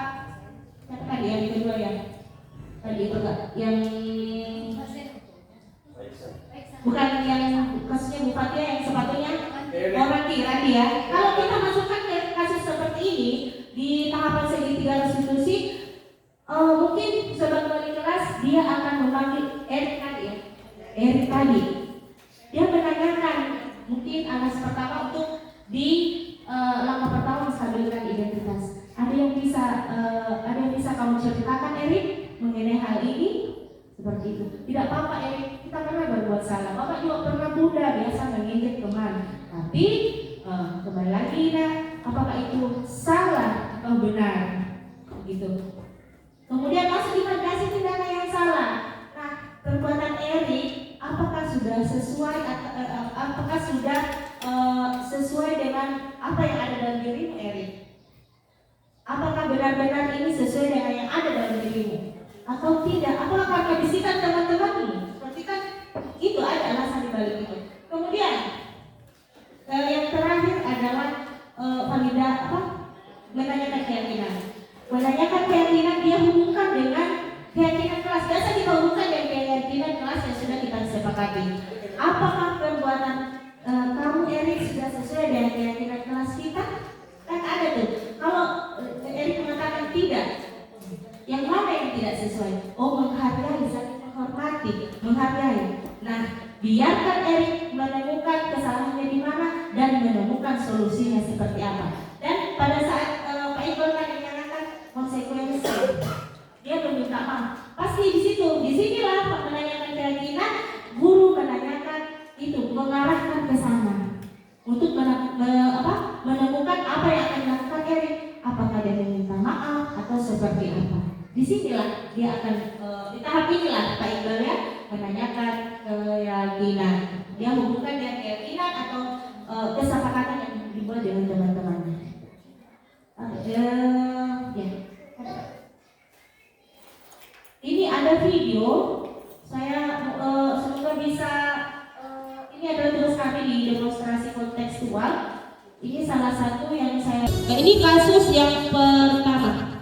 tadi yang kedua ya. Tadi itu Kak, yang bukan yang kasusnya Bupati yang sepatunya Randi ya. Kalau kita masukkan ke kasus seperti ini di tahapan segitiga restitusi, mungkin sobat wali kelas dia akan memanggil Erik tadi. Dia menanyakan mungkin alasan pertama untuk di langkah pertama menstabilkan identitas. Ada yang bisa kamu ceritakan Erik mengenai hal ini? Seperti itu. Tidak apa-apa Erik, kita pernah berbuat salah. Bapak juga pernah muda biasa menginjek teman. Tapi kembali lagi apakah itu salah atau benar? Gitu. Kemudian masuk di validasi tindakan yang salah. Nah, perbuatan Erik apakah sudah sesuai apakah sudah sesuai dengan apa yang ada dalam dirimu Erik? Apakah benar-benar ini sesuai dengan yang ada dalam dirimu? Atau tidak? Apakah karena bisikan teman-temanmu? Seperti kan itu ada alasan di balik itu. Kemudian yang terakhir adalah menanyakan keyakinan. Menanyakan keyakinan dia hubungkan dengan keyakinan kelas. Biasa kita hubungkan dengan keyakinan kelas yang sudah kita sepakati. Apakah perbuatan kamu Erik sudah sesuai dengan keyakinan kelas kita? Kan ada tuh. Kalau Erik mengatakan tidak, yang mana yang tidak sesuai? Oh, menghargai, saling menghormati, menghargai. Nah, biarkan Erik menemukan kesalahannya di mana dan menemukan solusinya seperti apa. Dan pada saat Pak Iqbal kan menyatakan konsekuensi, dia meminta maaf. Pasti di sinilah menanyakan keyakinan, guru menanyakan itu, mengarahkan ke sana untuk menemukan apa yang akan dilakukan Erik. Apakah dia meminta maaf atau seperti apa? Disinilah dia akan di tahap inilah Pak Iqbal ya menanyakan keyakinan. Dia hubungkan dengan keyakinan atau kesepakatan yang dibuat dengan teman-temannya. Ini ada video. Saya semoga bisa. Ini adalah tugas kami di demonstrasi kontekstual. Ini salah satu yang saya. Ini kasus yang pertama.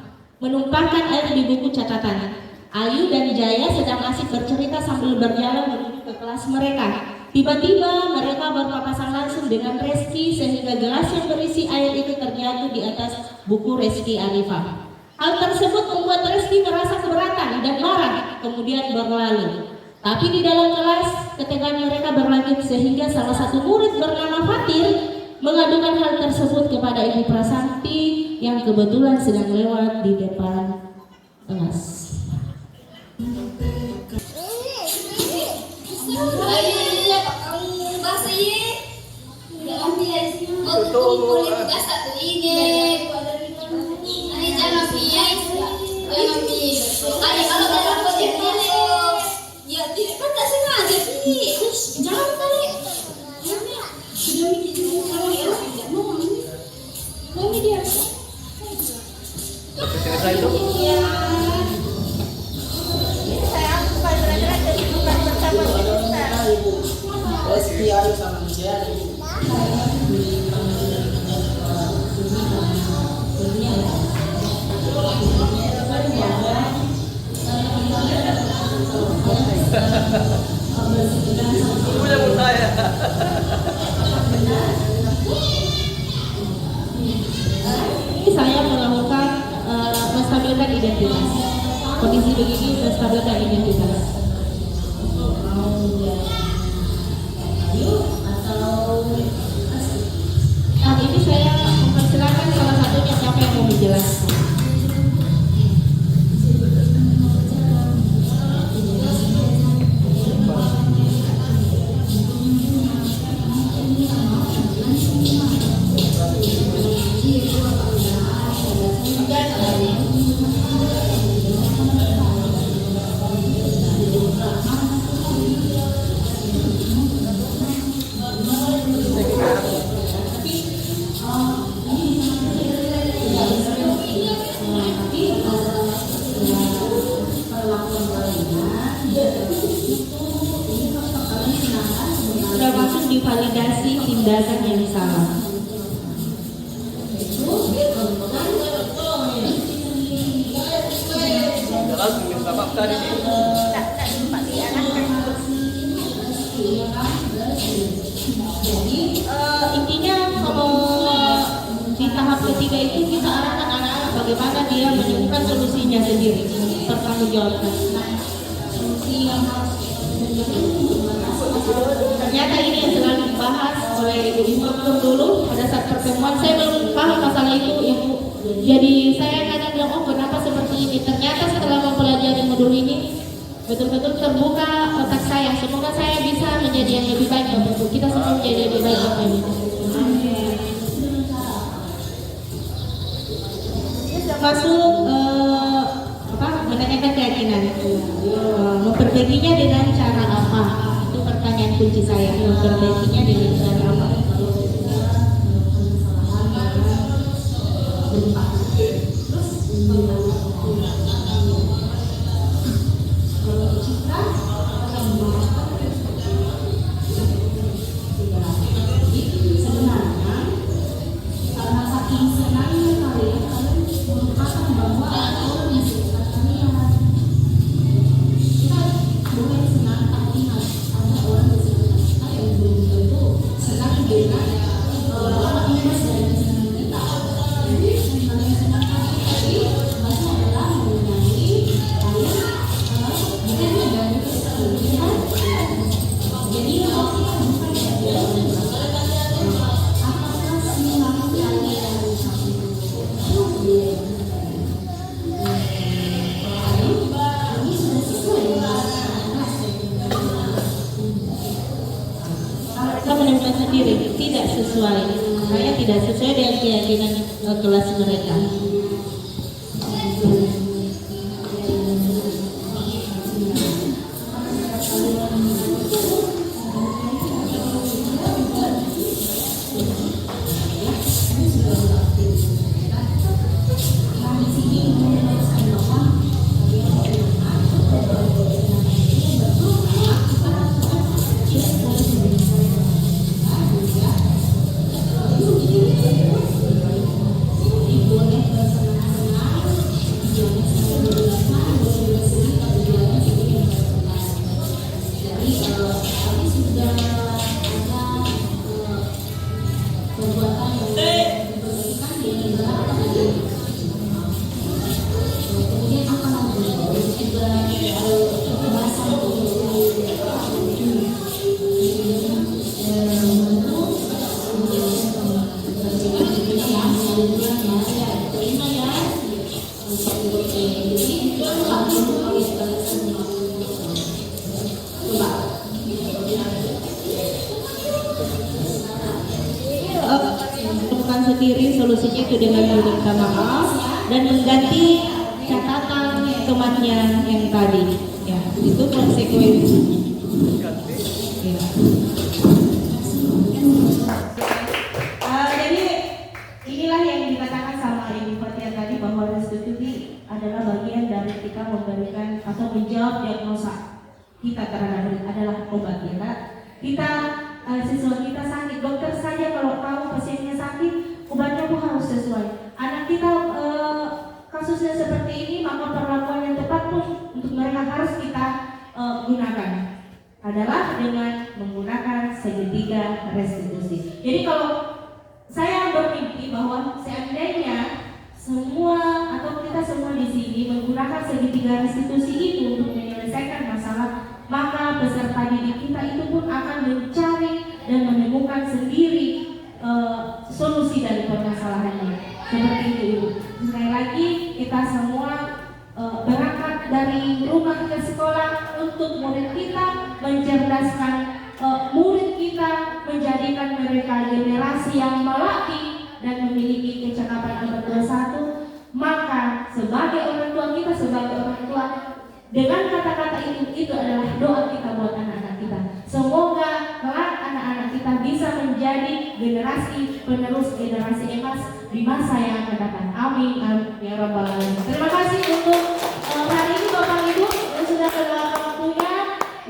Menumpahkan air di buku catatan. Ayu dan Jaya sedang asik bercerita sambil berjalan menuju ke kelas mereka. Tiba-tiba mereka berpapasan langsung dengan Reski sehingga gelas yang berisi air itu terjatuh di atas buku Reski Arifah. Hal tersebut membuat Reski merasa keberatan dan marah, kemudian berlalu. Tapi di dalam kelas ketegangan mereka berlanjut sehingga salah satu murid bernama Fatir mengadukan hal tersebut kepada Ibu Prasanti yang kebetulan sedang lewat di depan kelas. jangan bias, jangan bias. Makanya kalau dalam konteks ini, ya tidak kan tak sengaja sih. Terus jangan kali. Ya nih, sudah mikir kalau ya tidak mau ini. Mau dia. Iya. Saya bukan berat-berat bukan bersama kita. Sekian sama dia. Ini saya melakukan menstabilkan identitas. Kondisi begini menstabilkan identitas. Saat ini saya mempersilakan salah satunya siapa yang mau menjelaskan. Termasuk divalidasi tindakan yang salah. Intinya kalau di tahap ketiga itu kita arahkan anak-anak bagaimana dia menemukan solusinya sendiri, bertanggungjawabkan. Ternyata ini yang selalu dibahas oleh ibu instruktur dulu pada saat pertemuan. Saya belum paham masalah itu ibu. Jadi saya kadang bilang, oh kenapa seperti ini. Ternyata setelah mempelajari modul ini betul-betul terbuka otak saya. Semoga saya bisa menjadi yang lebih baik untuk kita semua menjadi lebih baik Bapak Ibu. Termasuk menanyakan keyakinan. Memperbaikinya dengan cara apa? Itu pertanyaan kunci saya. Memperbaikinya dengan cara apa? Sendiri tidak sesuai, saya tidak sesuai dengan keyakinan kelas mereka. Temukan sendiri solusinya itu dengan meminta maaf dan mengganti catatan temannya yang tadi. Ya, itu konsekuensi. Ya. Jadi inilah yang dikatakan sama Ibu Fatia tadi, bahwa restitusi adalah bagian dari kita memberikan atau menjawab diagnosa kita terhadap adalah obat kita. Kita siswa kita sakit, dokter saja kalau tahu pasiennya sakit, obatnya pun harus sesuai. Anak kita kasusnya seperti ini, maka perlakuan yang tepat pun untuk mereka harus kita gunakan adalah dengan menggunakan segitiga restitusi. Jadi kalau saya bermimpi bahwa seandainya semua atau kita semua di sini menggunakan segitiga restitusi itu untuk menyelesaikan masalah, maka peserta didik kita itu pun akan mencari dan menemukan sendiri solusi dari permasalahannya. Seperti itu Ibu. Sekali lagi kita semua berangkat dari rumah ke sekolah untuk murid kita, mencerdaskan murid kita, menjadikan mereka generasi yang melati dan memiliki kecakapan abad 21. Maka sebagai orang tua kita, sebagai orang tua, dengan kata-kata itu adalah doa kita buat anak-anak kita. Semoga kelak anak-anak kita bisa menjadi generasi penerus generasi emas di masa yang akan datang. Amin, amin ya rabbal alamin. Terima kasih untuk hari ini Bapak Ibu yang sudah meluangkan waktunya,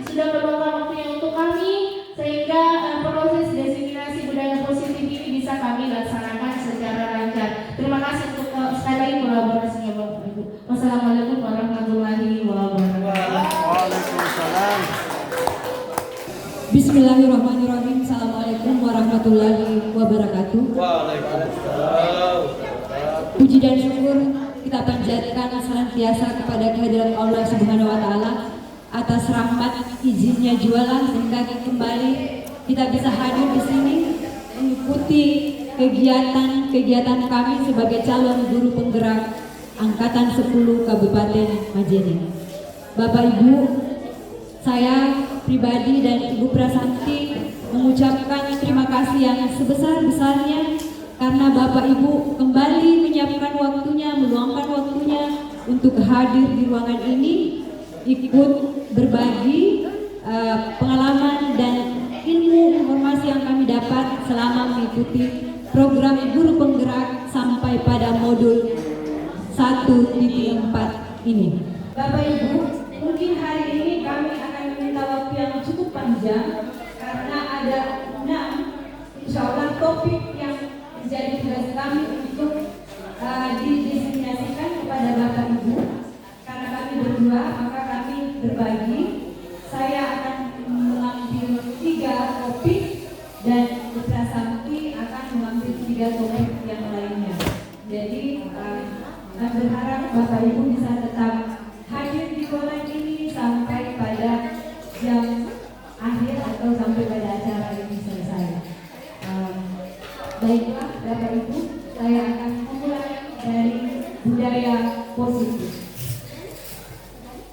sudah meluangkan waktunya untuk kami, sehingga proses diseminasi budaya positif ini bisa kami laksanakan secara lancar. Terima kasih untuk sekali lagi kolaborasinya Bapak Ibu. Wassalamualaikum warahmatullahi wabarakatuh. Waalaikumsalam. Bismillahirrahmanirrahim. Assalamualaikum warahmatullahi wabarakatuh. Waalaikumsalam. Puji dan syukur kita panjatkan senantiasa kepada kehadiran Allah Subhanahu wa taala atas rahmat izinnya jualan sehingga kembali kita bisa hadir di sini mengikuti kegiatan kami sebagai calon guru penggerak angkatan 10 Kabupaten Majene. Bapak Ibu, saya pribadi dan Ibu Prasanti mengucapkan terima kasih yang sebesar-besarnya karena Bapak Ibu kembali menyiapkan waktunya, meluangkan waktunya untuk hadir di ruangan ini, ikut berbagi pengalaman dan ilmu informasi yang kami dapat selama mengikuti program guru penggerak sampai pada modul 1.4 ini. Bapak Ibu, mungkin hari ini kami akan meminta waktu yang cukup panjang karena ada 6 insya Allah topik yang menjadi tugas kami untuk didiseminasikan kepada Bapak Ibu. Karena kami berdua, maka kami berbagi. Saya akan mengambil 3 topik dan Putra Santi akan mengambil 3 topik yang lainnya. Jadi kami berharap Bapak Ibu bisa tetap hadir di ruangan ini sampai pada jam akhir atau sampai pada acara ini selesai. Baiklah Bapak Ibu, saya akan memulai dari budaya positif.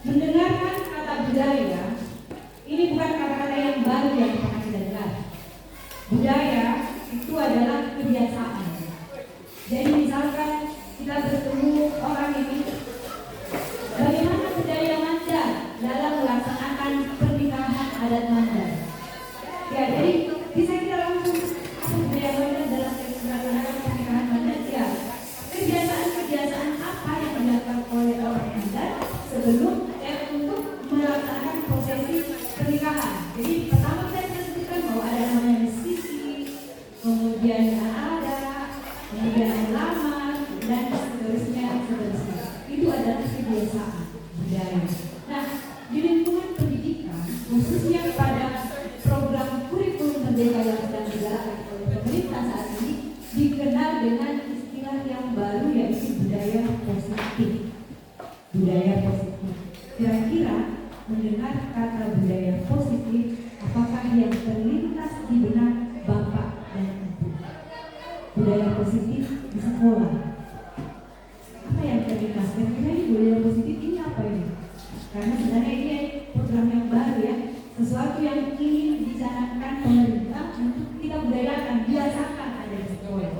Mendengarkan kata budaya, ini bukan kata-kata yang baru yang pernah kita dengar. Budaya itu adalah kebiasaan. Jadi misalkan kita bertemu orang ini, bagaimana budaya Mandar dalam melaksanakan pernikahan adat Mandar? Ya, jadi bisa kita langsung apa budaya Mandar dalam melaksanakan pernikahan Mandar? Ya, kebiasaan-kebiasaan apa yang dilakukan oleh orang Mandar sebelum untuk melaksanakan prosesi pernikahan. Jadi pertama saya sebutkan bahwa ada namanya sisi, kemudian ada, kemudian lamar, dan seterusnya. Itu adalah kebiasaan budaya. Nah, di lingkungan pendidikan, khususnya pada program kurikulum merdeka yang sedang dijalankan oleh pemerintah saat ini, dikenal dengan istilah yang baru yaitu budaya positif. Budaya positif. Kira-kira mendengar kata budaya positif, apakah yang terlintas di benak Bapak dan Ibu? Budaya positif di sekolah. Apa yang terlintas? Kira-kira ini budaya positif ini apa ini? Karena sebenarnya ini program yang baru ya, sesuatu yang ingin dicanangkan pemerintah untuk kita budayakan, biasakan ada di sekolah.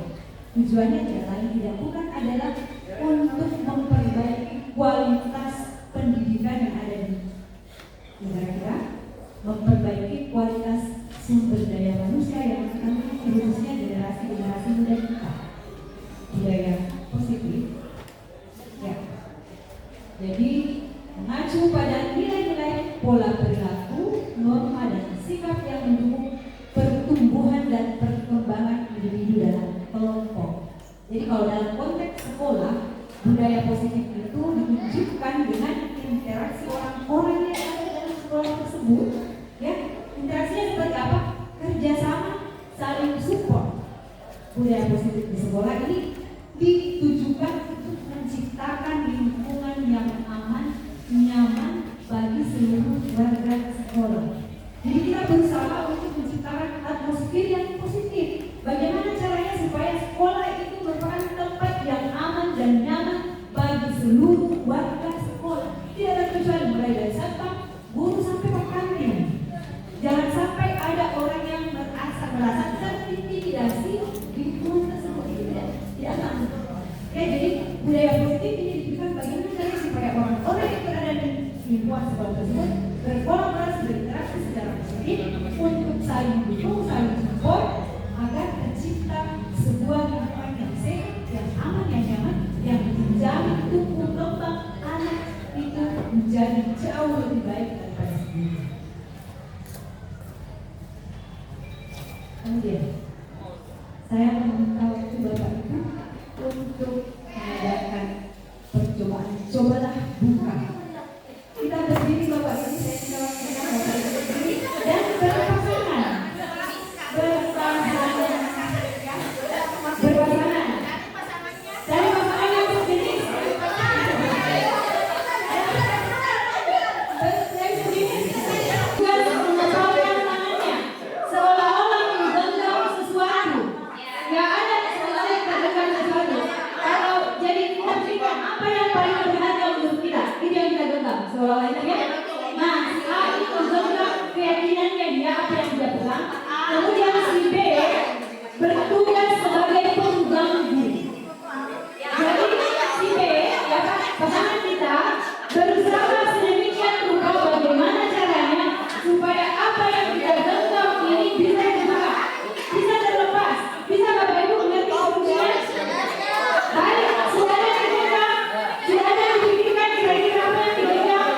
Tujuannya tidak lain tidak bukan adalah untuk memperbaiki kualitas pendidikan yang ada di negara kita, memperbaiki kualitas sumber daya manusia yang akan khususnya generasi-generasi muda kita. Budaya positif. Ya. Jadi mengacu pada nilai-nilai pola perilaku, norma dan sikap yang mendukung pertumbuhan dan perkembangan individu dalam kelompok. Jadi kalau dalam konteks sekolah, budaya positif itu ditunjukkan dengan interaksi orang-orang yang ada dalam sekolah tersebut. Ya, interaksinya seperti apa? Kerjasama, saling support. Budaya positif di sekolah ini ditujukan untuk menciptakan lingkungan yang aman, nyaman bagi seluruh warga sekolah. Jadi kita berusaha untuk menciptakan atmosfer yang positif. Bagaimana caranya supaya sekolah itu merupakan tempat yang aman dan nyaman bagi seluruh warga sekolah. Tidak terkecuali mulai dari satpam, guru sampai pak kantin. Jangan sampai ada orang yang merasa terintimidasi di lingkungan tersebut. Tidak aman. Ya, jadi budaya positif ini diberikan bagaimana caranya supaya orang-orang yang berada di lingkungan sekolah tersebut berkolaborasi, berinteraksi secara positif untuk saling mendukung, saling support agar tercipta sebuah lingkungan yang sehat, yang aman, yang nyaman, yang menjamin tumbuh kembang anak itu menjadi jauh lebih baik daripada sebelumnya. Kemudian saya meminta waktu Bapak Ibu untuk mengadakan percobaan. Cobalah buka. Kita berdiri Bapak Ibu, saya minta waktu Bapak Ibu berdiri dan berpasangan. Berpasangan. Dari pasangan yang berdiri. Bukan mengepalkan tangannya, seolah-olah menggenggam sesuatu. Ya ada seolah-olah tergenggam sesuatu. Kalau jadi kita berikan apa yang paling berharga untuk kita, itu yang kita genggam. Seolah-olah itu ya. Nah, si A itu menggenggam keyakinannya dia apa yang dia pegang. Kemudian si B bertugas sebagai pengganggu. Jadi si B, ya kan, pasangan kita berusaha sedemikian rupa bagaimana caranya supaya apa yang kita genggam ini bisa dibuka, bisa terlepas, bisa Bapak Ibu mengerti kuncinya. Baik, sudah ada yang digenggam, sudah ada yang dipikirkan kira-kira apa yang digenggam,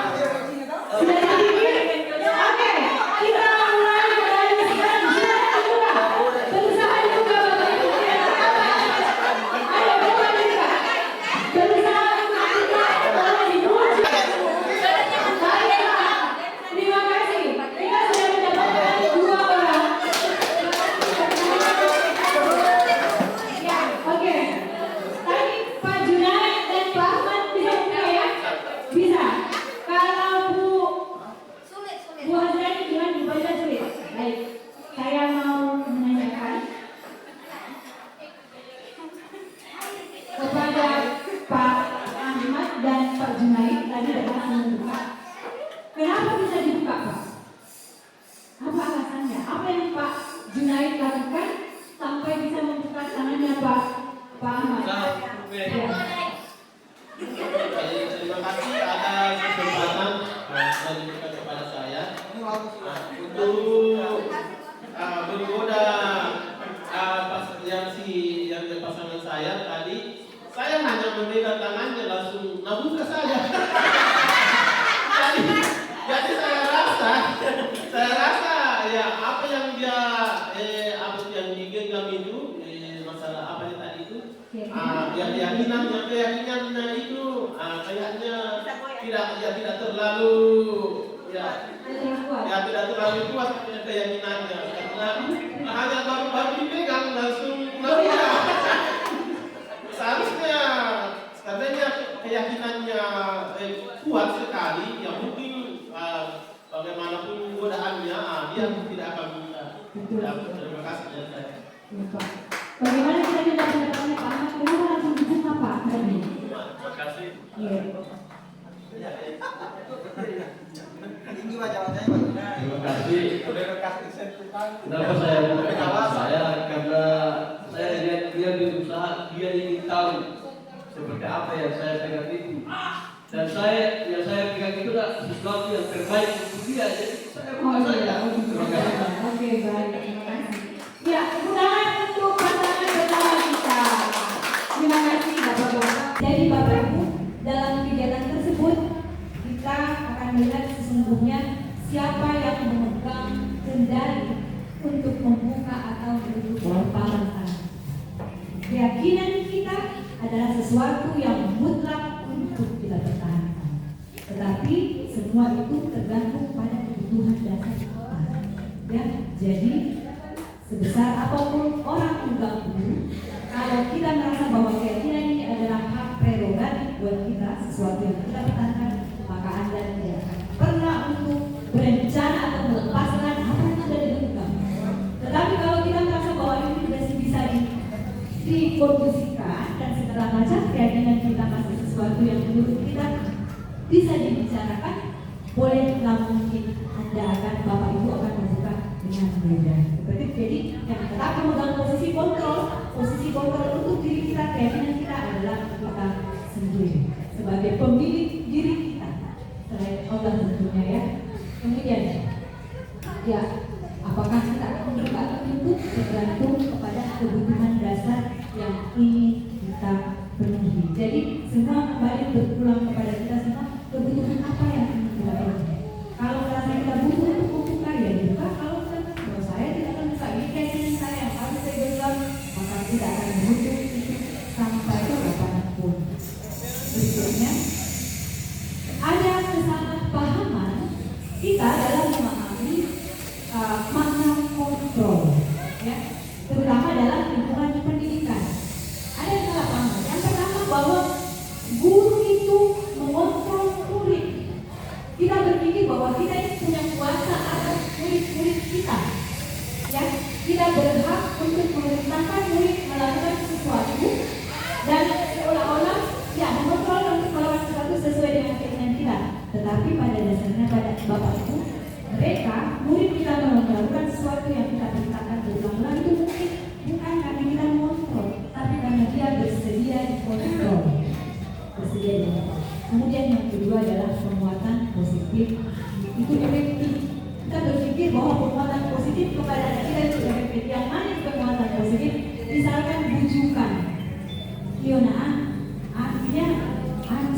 sudah dipikir. Oke, kita mulai dari sekarang. Sudah dibuka, berusaha dibuka Bapak Ibu. Ayo coba dibuka, berusaha dibuka, boleh dikunci. Baiklah, terima kasih. Kita sudah mendapatkan 2 orang. Ya, oke. Tadi Pak Junaid dan Pak Ahmad bisa buka ya? Bisa. Kalau Bu Hazrani gimana? Bu Hazrani sulit. Baik, saya mau menanyakan kepada Pak Ahmad dan Pak Junaid tadi berhasil membuka. Kenapa bisa dibuka, Pak? Apa alasannya? Apa yang Pak Junaid lakukan sampai bisa membuka tangannya Pak Ahmad? Ya. Terima kasih ada kesempatan yang diberikan kepada saya untuk menggoda yang pasangan saya tadi. Saya hanya memegang tangannya langsung nabuka saja. jadi saya rasa ya apa yang dia apa yang digenggam itu masalah apa yang tadi itu keyakinannya itu kayaknya tidak terlalu tidak terlalu kuat keyakinannya karena hanya baru dipegang langsung nabuka. Seharusnya katanya keyakinannya kuat sekali, ya mungkin bagaimanapun godaannya dia tidak akan bisa. Terima kasih ya saya. Bagaimana kita tidak pendapatnya Pak Ahmad? Kenapa langsung dibuka Pak tadi? Terima kasih. Iya. Terima kasih. Kenapa saya karena saya lihat dia berusaha dia ingin tahu seperti apa yang saya pegang itu. Dan yang saya pegang itu adalah sesuatu yang terbaik untuk dia. Jadi saya buka saja. Terima kasih. Oke, baik. Terima kasih. Ya, tangan untuk pasangan pertama kita. Terima kasih Bapak-Bapak. Jadi Bapak Ibu, dalam kegiatan tersebut kita akan melihat sesungguhnya siapa yang memegang kendali untuk membuka atau menutup pamantan. Keyakinan kita adalah sesuatu yang mutlak untuk kita pertahankan. Tetapi semua itu tergantung pada kebutuhan dasar kita. Ya, jadi sebesar apapun orang mengganggu, kalau kita merasa bahwa keyakinan ini adalah hak prerogatif buat kita, sesuatu yang kita pertahankan, maka Anda tidak akan pernah untuk berencana atau melepaskan apa yang ada di dalam. Tetapi kalau kita merasa bahwa ini masih bisa dikondisikan dan segala macam keyakinan kita masih sesuatu yang menurut kita bisa dibicarakan, bolehlah mungkin Anda akan, Bapak Ibu akan membuka dengan mudah. Jadi yang tetap memegang posisi kontrol untuk diri kita, keyakinan kita adalah kita sendiri sebagai pemilik diri kita selain Allah tentunya ya. Kemudian ya, apakah kita akan membuka itu tergantung kepada kebutuhan dasar yang ingin kita penuhi. Jadi semua kembali berpulang kepada kita semua, kebutuhan apa yang ingin kita penuhi. Kalau merasa kita butuh untuk membuka, ya dibuka. Kalau saya tidak akan buka, ini keyakinan saya yang harus saya genggam, maka tidak akan menutup itu sampai kapanpun. Berikutnya, ada kesalahpahaman kita dalam memahami makna kontrol, ya, terutama dalam lingkungan pendidikan. Ada kesalahpahaman. Yang pertama, bahwa guru itu mengontrol murid. Kita berpikir bahwa kita ini punya kuasa atas murid-murid kita. Ya, kita berhak untuk memerintahkan murid melakukan sesuatu dan seolah-olah ya mengontrol untuk melakukan sesuatu sesuai dengan keinginan kita. Tetapi pada dasarnya pada Bapak Ibu, mereka murid kita melakukan sesuatu yang kita perintahkan berulang-ulang itu mungkin bukan karena kita mengontrol, tapi karena dia bersedia dikontrol. Bersedia dikontrol. Kemudian yang kedua adalah penguatan positif. Itu efektif. Kita berpikir bahwa penguatan positif kepada anak kita itu efektif. Yang mana penguatan positif? Misalkan bujukan. Yona, artinya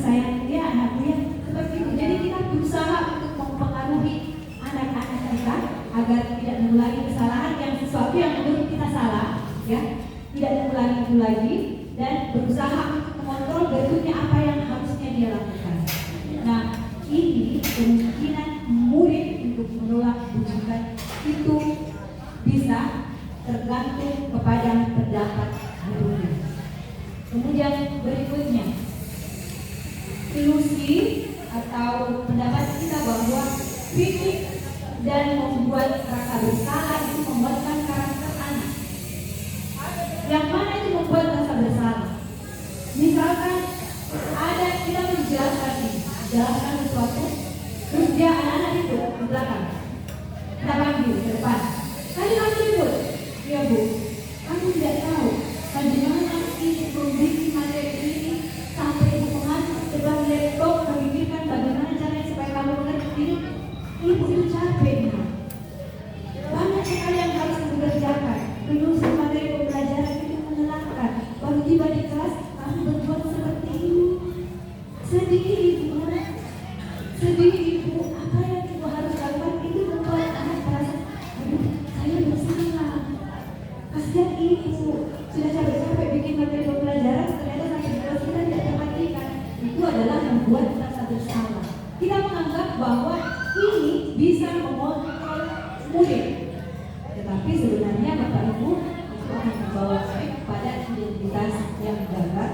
sayang dia, anak dia seperti itu. Jadi kita berusaha untuk mempengaruhi anak-anak kita agar tidak mengulangi kesalahan yang sesuatu yang menurut kita salah, ya, tidak mengulangi itu lagi dan berusaha untuk mengontrol bentuknya apa yang harusnya dia lakukan. Nah, ini kemungkinan murid untuk menolak bujukan itu bisa tergantung kepada pendapat gurunya. Kemudian berikutnya, ilusi atau pendapat kita bahwa kritik dan membuat rasa bersalah itu membuatkan karakter anak. Yang mana itu membuat rasa bersalah? Misalkan ada kita menjelaskan sesuatu, terus dia anak-anak itu di belakang, kita panggil ke depan. Tadi kamu ribut, ya Bu, kamu tidak tahu bagaimana ini membuat materi ini sampai ibu mengatur depan laptop memikirkan bagaimana caranya supaya kamu mengerti. Ibu itu capek, banyak sekali yang harus dikerjakan. Menyusun materi pembelajaran itu menyenangkan. Baru tiba di kelas, kamu berbuat seperti ini. Sedih ibu, apa yang ibu harus lakukan itu membuat anak merasa, aduh, saya bersalah. Kasihan ibu, sudah capek-capek bikin materi pembelajaran, ternyata sampai di kelas kita tidak perhatikan. Itu adalah membuat rasa bersalah. Kita menganggap bahwa ini bisa mengontrol murid, tetapi sebenarnya Bapak Ibu itu akan membawa pada identitas yang gagal.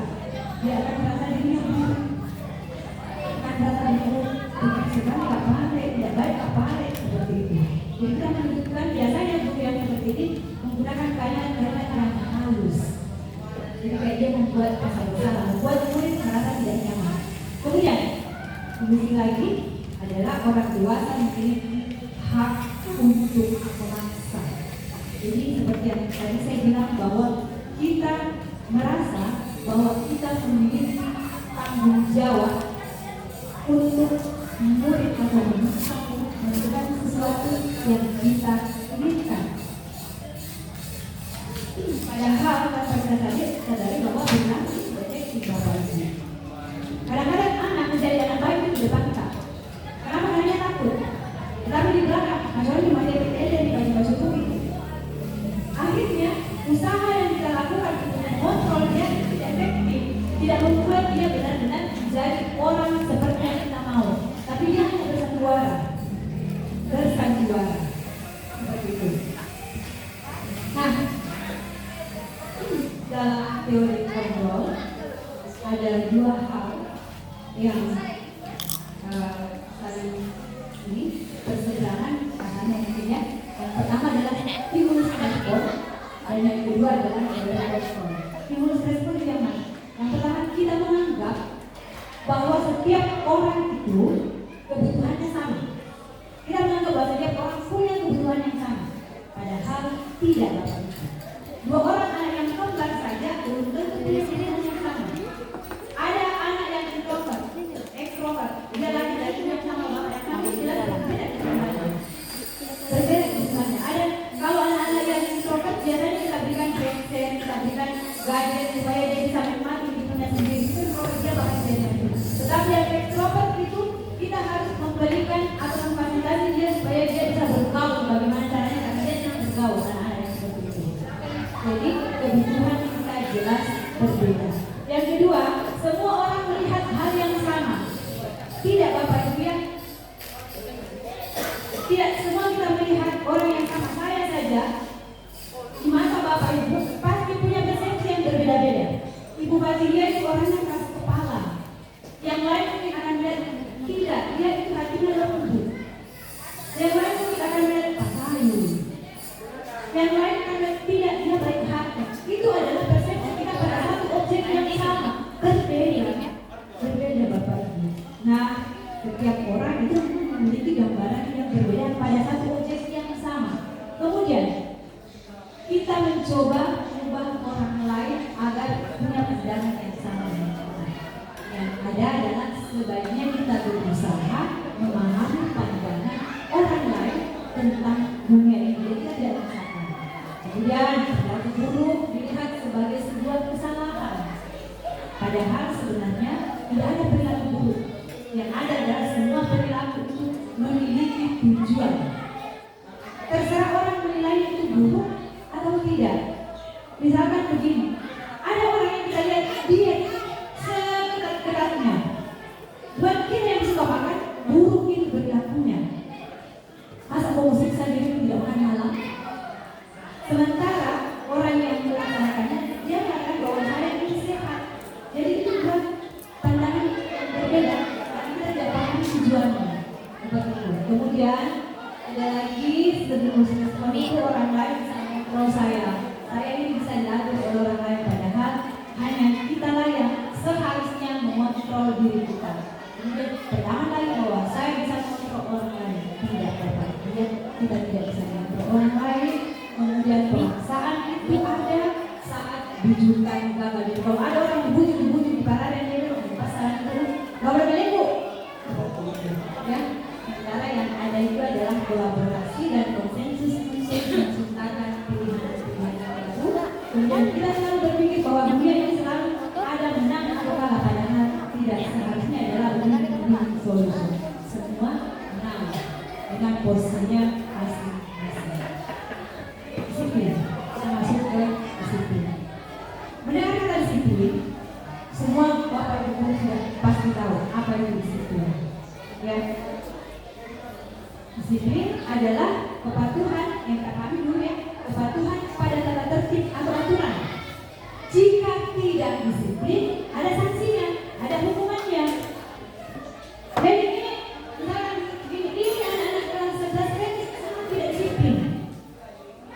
Dia akan merasa dirinya buruk, akan merasa buruk, bukan sekali apa-apa, tidak baik apa-apa seperti itu. Jadi kita menunjukkan biasanya guru yang seperti ini menggunakan kalimat-kalimat yang halus. Jadi kayak dia membuat rasa bersalah, membuat murid merasa tidak nyaman. Kemudian, kemudian lagi adalah orang dewasa memiliki hak untuk memaksa. Jadi seperti yang tadi saya bilang bahwa kita merasa kita memiliki tanggung jawab untuk murid atau melakukan sesuatu yang kita inginkan. Padahal tanpa kita sadari bahwa benar sebagai tiga bayi. Kadang-kadang anak menjadi anak baik itu di depan kita. Kenapa? Karena dia takut. Tetapi di belakang, kecuali di materi dan di baju-baju putih. Akhirnya usaha yang kita lakukan untuk mengontrol dia tidak efektif, tidak membuat dia benar-benar menjadi orang seperti yang kita mau. Tapi dia hanya bersandiwara, seperti itu. Nah, dalam teori kontrol ada dua hal yang saling ini berseberangan karena intinya yang pertama adalah stimulus respon dan yang kedua adalah respon. Stimulus respon itu yang mana? Yang pertama kita menganggap bahwa setiap orang itu kebutuhannya sama. Kita menganggap bahwa setiap orang punya kebutuhan yang sama, padahal tidak dapat. Dua orang anak yang kembar saja belum tentu punya pilihan yang sama. Ada anak yang introvert, extrovert, dia laki-laki yang sama bapak yang sama, jelas berbeda kebutuhannya. Berbeda kebutuhannya. Ada kalau anak-anak yang introvert biasanya kita berikan handphone, kita berikan gadget supaya dia bisa menikmati hidupnya sendiri. Itu kalau dia bakal jadi. Tetapi yang extrovert itu kita harus memberikan atau memfasilitasi dia supaya dia bisa bergaul. Bagaimana caranya? Karena dia senang bergaul anak-anak yang seperti itu. Jadi kebutuhan kita jelas berbeda. Yang kedua, semua orang melihat hal yang sama. Tidak Bapak Ibu ya? Tidak semua kita melihat orang yang sama. Saya saja di mata Bapak Ibu pasti punya persepsi yang berbeda-beda. Ibu Fatilia itu orangnya keras kepala. Yang lain mungkin akan melihat tidak, dia itu hatinya lembut. Yang lain mungkin akan melihat pasayu. Yang lain akan melihat tidak, dia baik hati. Itu adalah persepsi kita pada satu objek yang sama. Berbeda Bapak Ibu. Nah, setiap orang itu memiliki gambaran yang berbeda pada satu objek yang sama. Kemudian kita mencoba mengubah orang lain agar punya pandangan yang sama dengan kita. Yang ada adalah sebaiknya kita berusaha memahami pandangan orang lain tentang dunia ini. Kita tidak rasakan. Kemudian perilaku buruk dilihat sebagai sebuah kesalahan. Padahal sebenarnya tidak ada perilaku buruk. Yang ada adalah semua perilaku itu memiliki tujuan. Terserah orang menilai itu buruk atau tidak. Misalkan begini, ada orang yang kita lihat dia seketat-ketatnya. Buat kita yang suka makan, buruk itu perilakunya. Masa mau siksa diri tidak makan malam? Sementara orang yang melaksanakannya, dia mengatakan bahwa saya ini sehat. Jadi itu bukan pandangan yang berbeda. Kita tidak paham tujuannya. Kemudian ada lagi stimulus respon itu orang lain bisa mengontrol saya ini bisa diatur oleh orang lain, padahal hanya kita lah yang seharusnya mengontrol diri kita. Kemudian pertama lagi bahwa saya bisa mengontrol orang lain, tidak dapat. Kita tidak bisa mengontrol orang lain. Kemudian pemaksaan itu ada saat bujukan gagal. Jadi kalau ada orang yang bujuk di parade dia bilang pasangan terus gak boleh melengkuk. Ya, sementara yang ada itu adalah kolaborasi dan konsensus untuk menciptakan pilihan-pilihan baru. Kemudian kita selalu berpikir bahwa dunia ini selalu ada menang atau kalah, padahal tidak. Seharusnya adalah win-win solution. Semua menang dengan posisinya masing-masing. Disiplin, kita masuk ke disiplin. Mendengar kata disiplin, semua Bapak Ibu sudah pasti tahu apa itu disiplin. Ya, disiplin adalah kepatuhan yang kita pahami dulu ya, kepatuhan pada tata tertib atau aturan. Jika tidak disiplin, ada sanksinya, ada hukumannya. Jadi ini, misalkan ini anak-anak kelas 11 kan sangat tidak disiplin.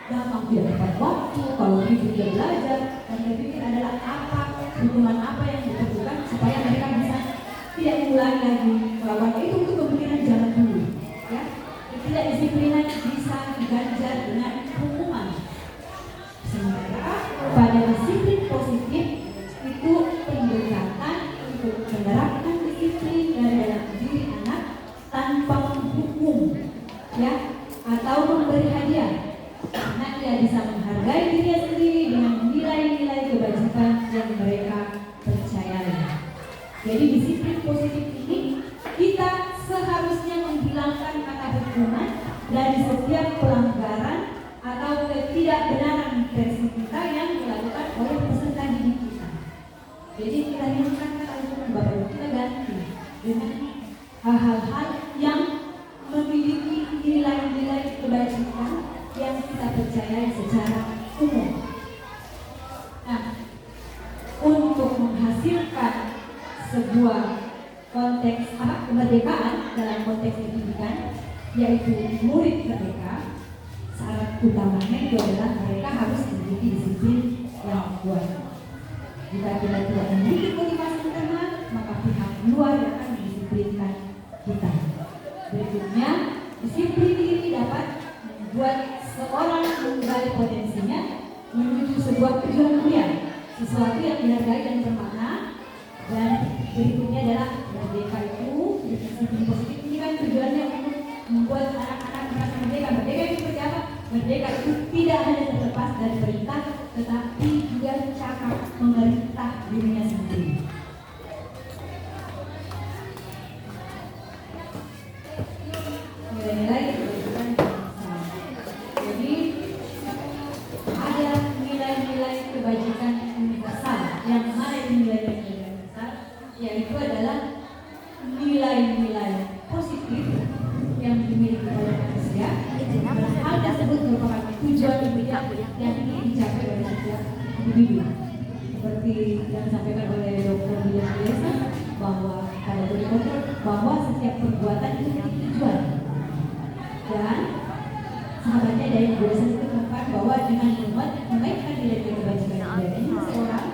Gampang tidak tepat waktu, kalau itu dia belajar, dan dia pikir adalah apa, hukuman apa yang diperlukan supaya mereka bisa tidak mengulangi lagi melakukan itu. Untuk pemikiran zaman dulu, ya. Tidak disiplinan bisa diganjar dengan hukuman. Sementara pada disiplin positif itu dengan hal-hal yang memiliki nilai-nilai kebajikan yang kita percayai secara umum. Nah, untuk menghasilkan sebuah konteks kemerdekaan dalam konteks pendidikan, yaitu murid merdeka, syarat utamanya itu adalah mereka harus memiliki disiplin yang kuat. Jika kita tidak memiliki motivasi internal, maka pihak luar akan mendisiplinkan kita. Berikutnya, disiplin ini dapat membuat seorang menggali potensinya menuju sebuah tujuan mulia, sesuatu yang dihargai dan bermakna. Dan berikutnya adalah merdeka itu, disiplin positif ini kan tujuannya untuk membuat anak-anak merasa merdeka. Merdeka itu seperti apa? Merdeka itu tidak hanya terlepas dari perintah, tetapi juga cakap memerintah dirinya sendiri. Nilai-nilai kebajikan universal. Jadi ada nilai-nilai kebajikan universal. Yang mana itu nilai-nilai universal? Yaitu adalah nilai-nilai positif yang dimiliki oleh manusia. Hal tersebut merupakan tujuan impian yang ingin dicapai oleh setiap individu. Seperti yang disampaikan oleh Dr. William Biasa bahwa pada bahwa setiap perbuatan itu memiliki tujuan. Dan sahabatnya dari biasa itu mengatakan bahwa dengan menaikkan nilai kebajikan ini seorang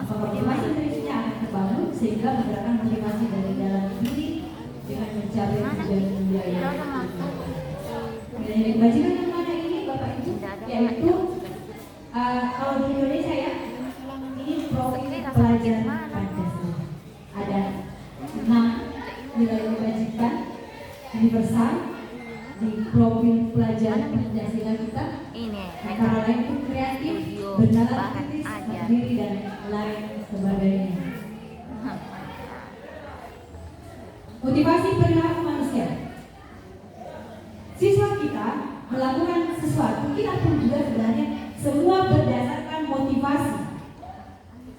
motivasi dirinya akan terbangun sehingga menggerakkan motivasi dari dalam diri dengan mencapai tujuan mulia yang nilai kebajikan yang mana ini Bapak Ibu, yaitu kalau di Indonesia ya, ini profil pelajaran Pancasila. Ada 6 nilai kebajikan universal di profil pelajaran Pancasila kita. Antara lain itu kreatif, bernalar kritis, mandiri dan lain sebagainya. Motivasi perilaku manusia. Siswa kita melakukan sesuatu, kita pun juga sebenarnya semua berdasarkan motivasi.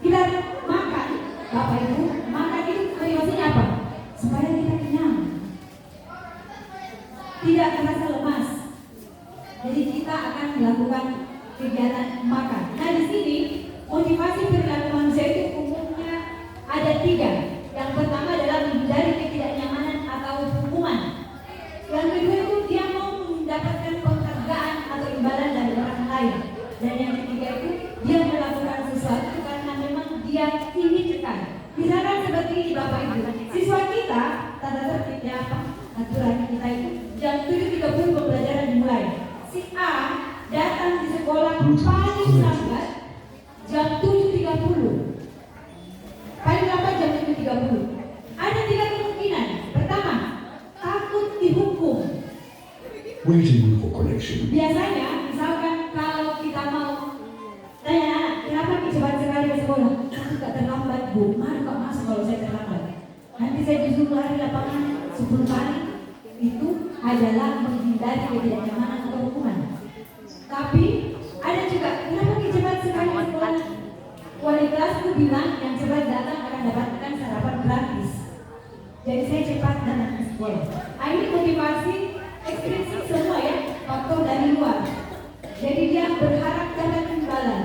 Kita makan, Bapak Ibu, makan itu motivasinya apa? Supaya kita kenyang, tidak terasa lemas. Jadi kita akan melakukan kegiatan makan. Nah di sini motivasi perilaku manusia itu umumnya ada 3. Yang pertama adalah menghindari ketidaknyamanan atau hukuman. Yang kedua itu dia mau mendapatkan penghargaan atau imbalan dari orang lain. Dan yang ketiga itu dia melakukan sesuatu karena memang dia ingin cekan. Misalkan seperti ini Bapak Ibu, siswa kita tata tertibnya apa? Aturan kita itu jam 7.30 pembelajaran dimulai. Si A datang di sekolah paling lambat jam 7.30. Paling lambat jam 7.30. Ada 3 kemungkinan. Pertama, takut dihukum. Waiting for connection. Biasanya, misalkan kalau kita mau tanya anak, kenapa cepat sekali ke sekolah? Aku gak terlambat Bu, mari kok masuk kalau saya terlambat. Nanti saya justru lari lapangan 10 kali. Itu adalah menghindari ketidaknyamanan atau hukuman. Tapi ada juga, kenapa cepat sekali ke sekolah? Wali kelas itu bilang yang cepat datang akan dapatkan sarapan gratis. Jadi saya cepat datang ke sekolah. Ini motivasi ekstrinsi semua ya, faktor dari luar. Jadi dia berharap dapat imbalan,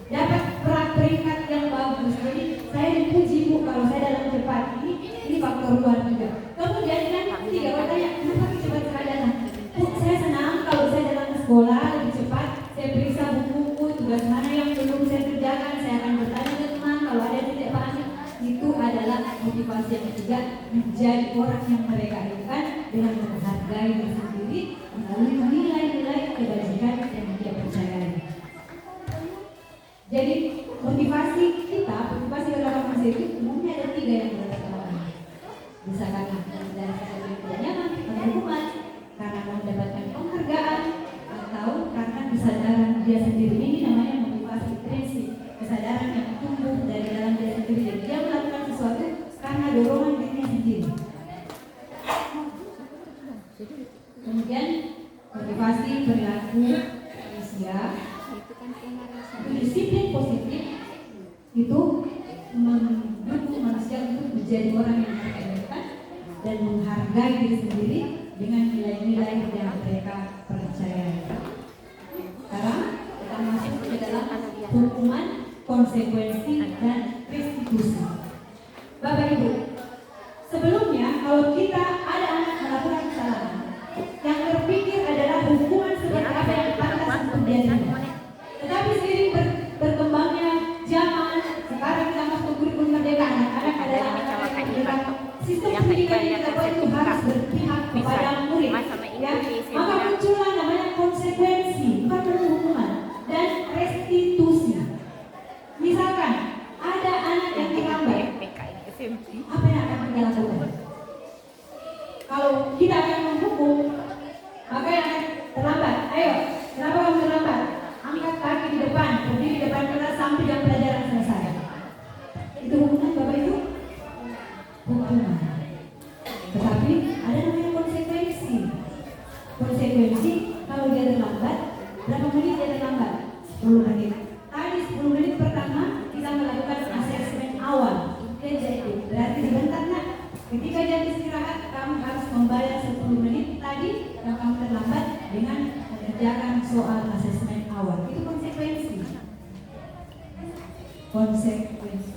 dapat peringkat yang bagus. Jadi saya dipuji Bu kalau saya dalam cepat. Ini faktor luar juga. Kemudian yang ketiga, bertanya kenapa cepat sekali datang? Bu, saya senang kalau saya datang ke sekolah lebih cepat. Saya periksa buku-buku, tugas mana yang belum saya kerjakan. Saya akan bertanya ke teman kalau ada yang tidak paham. Itu adalah motivasi yang ketiga, menjadi orang yang mereka inginkan dengan menghargai diri sendiri melalui nilai-nilai kebajikan yang dia percayai. Jadi motivasi kita, motivasi orang manusia itu umumnya ada 3 yang berkaitan. Bisa karena dari sesuatu yang tidak nyaman, hukuman, karena mendapatkan penghargaan, atau karena kesadaran dia sendiri. Ini namanya motivasi intrinsik, kesadaran yang tumbuh dari dalam dia sendiri. Jadi dia melakukan sesuatu karena dorongan dirinya sendiri. Kemudian motivasi perilaku manusia, disiplin positif itu mendukung manusia saja untuk menjadi orang yang berkegiatan dan menghargai diri sendiri dengan nilai-nilai yang mereka percayai. Sekarang kita masuk ke dalam hukuman, konsekuensi, dan restitusi. Bapak Ibu, sebelumnya kalau kita ada anak melakukan kesalahan, yang terpikir adalah hukuman seperti apa yang pantas untuk dia terima. Tetapi seiring berkembangnya zaman, sekarang kita masuk kurikulum merdeka, anak-anak adalah anak-anak yang merdeka. Sistem pendidikan yang terbaik itu harus berpihak kepada murid. Ya, maka muncullah namanya konsekuensi, bukan perlu hukuman, dan restitusi. Misalkan ada anak yang terlambat, apa yang akan kita lakukan? Kalau kita akan menghukum, maka yang akan terlambat, ayo, kenapa kamu terlambat? Angkat kaki di depan, berdiri di depan kelas sampai jam pelajaran selesai. Itu hukuman Bapak Ibu? Hukuman. Tetapi ada namanya konsekuensi. Konsekuensi kalau dia terlambat, berapa menit dia terlambat? 10 menit. Tadi 10 menit pertama kita melakukan asesmen awal. Jadi berarti sebentar nak. Ketika jam istirahat kamu harus membayar 10 menit tadi yang kamu terlambat dengan mengerjakan soal asesmen awal. Itu konsekuensi. Konsekuensi.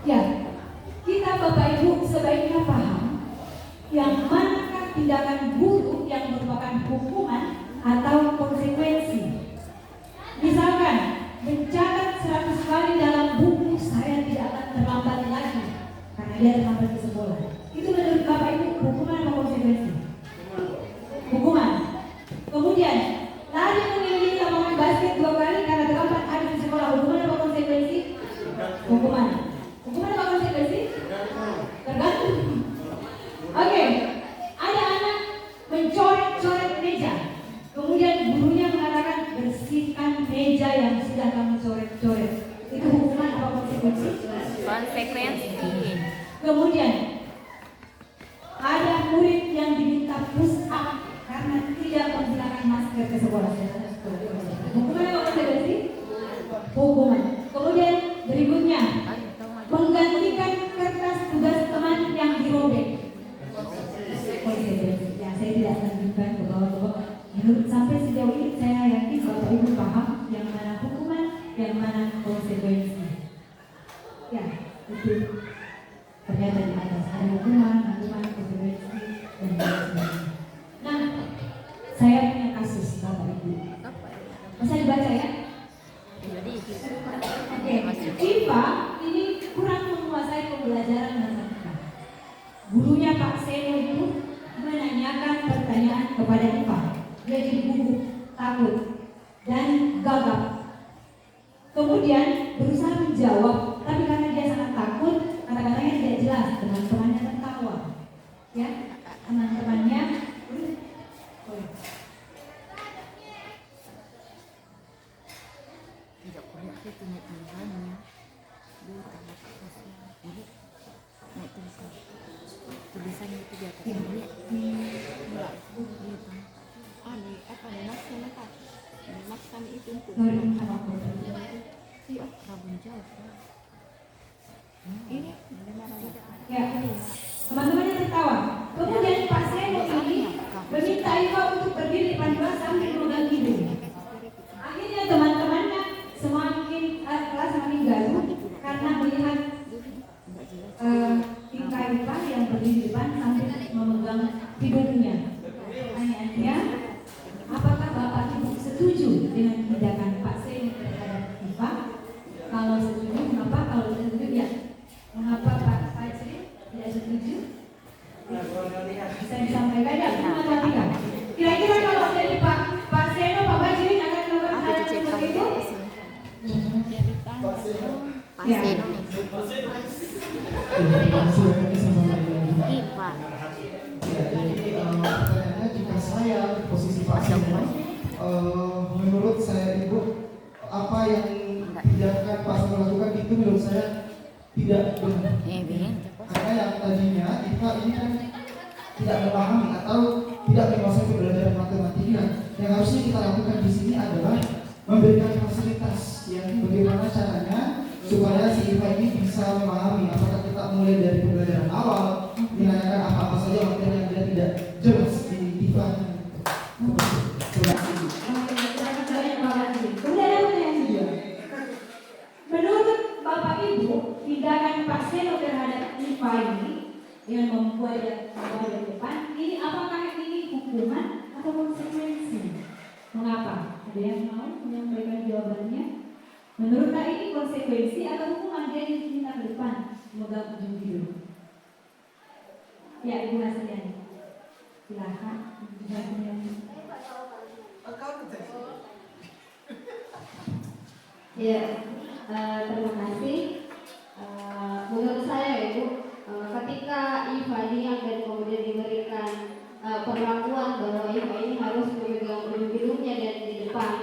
Ya, kita Bapak Ibu sebaiknya paham yang manakah tindakan buruk yang merupakan hukuman atau konsekuensi. Misalkan mencatat 100 kali dalam buku, saya tidak akan terlambat lagi karena dia terlambat ke sekolah. Itu menurut Bapak Ibu hukuman atau konsekuensi? Hukuman. Kemudian lari mengelilingi lapangan basket 2 kali karena terlambat hari di sekolah, hukuman atau konsekuensi? Hukuman. Hukuman atau konsekuensi? Tergantung. Oke, ada anak mencoret-coret meja, kemudian gurunya mengatakan bersihkan meja yang sudah kamu coret-coret. Itu hukuman atau konsekuensi? Konsekuensi. Kemudian ada murid yang diminta push up karena tidak menggunakan masker ke sekolah. Hukuman atau konsekuensi? Hukuman. Kemudian berikutnya menggantikan kertas tugas teman yang dirobek. Konsekuensi. Ya, saya tidak lanjutkan ke bawah-bawah. Menurut sampai sejauh ini saya yakin Bapak Ibu paham yang mana hukuman, yang mana konsekuensi. Ya, itu ternyata di atas ada hukuman, konsekuensi, dan lain-lain. Nah, saya punya kasus Bapak Ibu. Bisa dibaca ya? Oke, IPA ini kurang menguasai pembelajaran matematika. Gurunya Pak Seno itu menanyakan pertanyaan kepada IPA. Dia jadi gugup, takut, dan gagap. Kemudian berusaha menjawab, tapi karena dia sangat takut, kata-katanya tidak jelas. Teman-temannya tertawa, ya, teman-temannya. Tulisannya itu di atas makan itu untuk sabun jauh. Ini Ya, teman-temannya tertawa. Kemudian Pak Seno ini meminta IPA untuk berdiri di depan kelas sambil memegang hidung. Akhirnya teman-temannya semakin kelas semakin gaduh karena melihat tingkah IPA yang berdiri di depan sambil memegang hidungnya. Pertanyaannya, apakah Bapak Ibu setuju dengan tindakan Pak Seno terhadap IPA? Kalau setuju, mengapa? Kalau tidak setuju, ya. Mengapa Pak Seno tidak setuju? Bisa disampaikan ya, matematika. Kira-kira kalau dari Pak Seno, Pak Bajiri akan melakukan hal seperti itu? Ya. Pertanyaannya jika saya di posisi Pak Seno, menurut saya Ibu, apa yang tindakan Pak Seno lakukan itu menurut saya tidak benar. Karena yang tadinya kita ini kan tidak memahami atau tidak menguasai pembelajaran matematika. Yang harusnya kita lakukan di sini adalah memberikan fasilitas yang bagaimana caranya supaya si IPA ini bisa memahami apakah kita mulai dari pembelajaran awal, menanyakan apa-apa saja materi yang dia tidak jelas di IPA. Menurut Bapak Ibu, tindakan Pak Seno terhadap IPA ini yang membuat dia kembali ke depan, ini apakah ini hukuman atau konsekuensi? Mengapa? Ada yang mau menyampaikan jawabannya? Menurut Kak ini konsekuensi atau hukuman dia diminta ke depan? Semoga ujung video. Ya, Ibu Hasriani. Silakan. Ya, terima kasih. Menurut saya Ibu, ketika IPA diangkat kemudian diberikan perlakuan bahwa IPA ini harus memegang ujung-ujungnya dan di depan,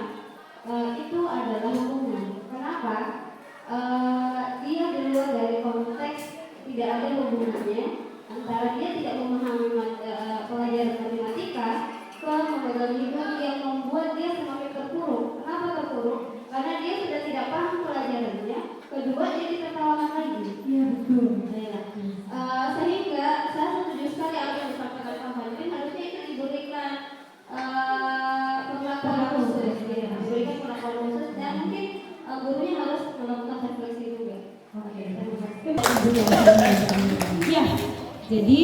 itu adalah hukuman. Kenapa? Dia di luar dari konteks, tidak ada hubungannya antara dia tidak memahami pelajaran matematika ke memegang hidung yang membuat dia semakin terpuruk. Kenapa terpuruk? Karena dia sudah tidak paham pelajarannya. Kedua, dia ditertawakan lagi. Iya, betul. Sehingga saya setuju sekali apa yang disampaikan Pak Fadlin, harusnya itu diberikan perlakuan khusus, diberikan perlakuan khusus, dan mungkin gurunya harus melakukan refleksi juga. Oke, terima kasih. Ya, jadi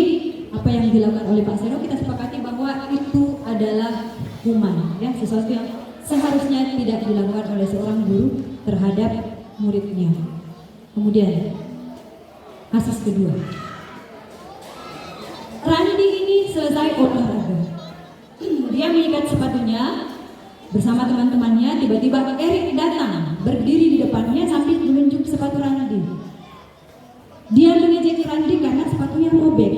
apa yang dilakukan oleh Pak Seno kita sepakati bahwa itu adalah hukuman, ya, sesuatu yang seharusnya tidak dilakukan oleh seorang guru terhadap muridnya. Kemudian kasus kedua, Randi ini selesai olahraga, dia mengikat sepatunya bersama teman-temannya. Tiba-tiba Erik datang berdiri di depannya sambil menunjuk sepatu Randi. Dia mengejek Randi karena sepatunya robek.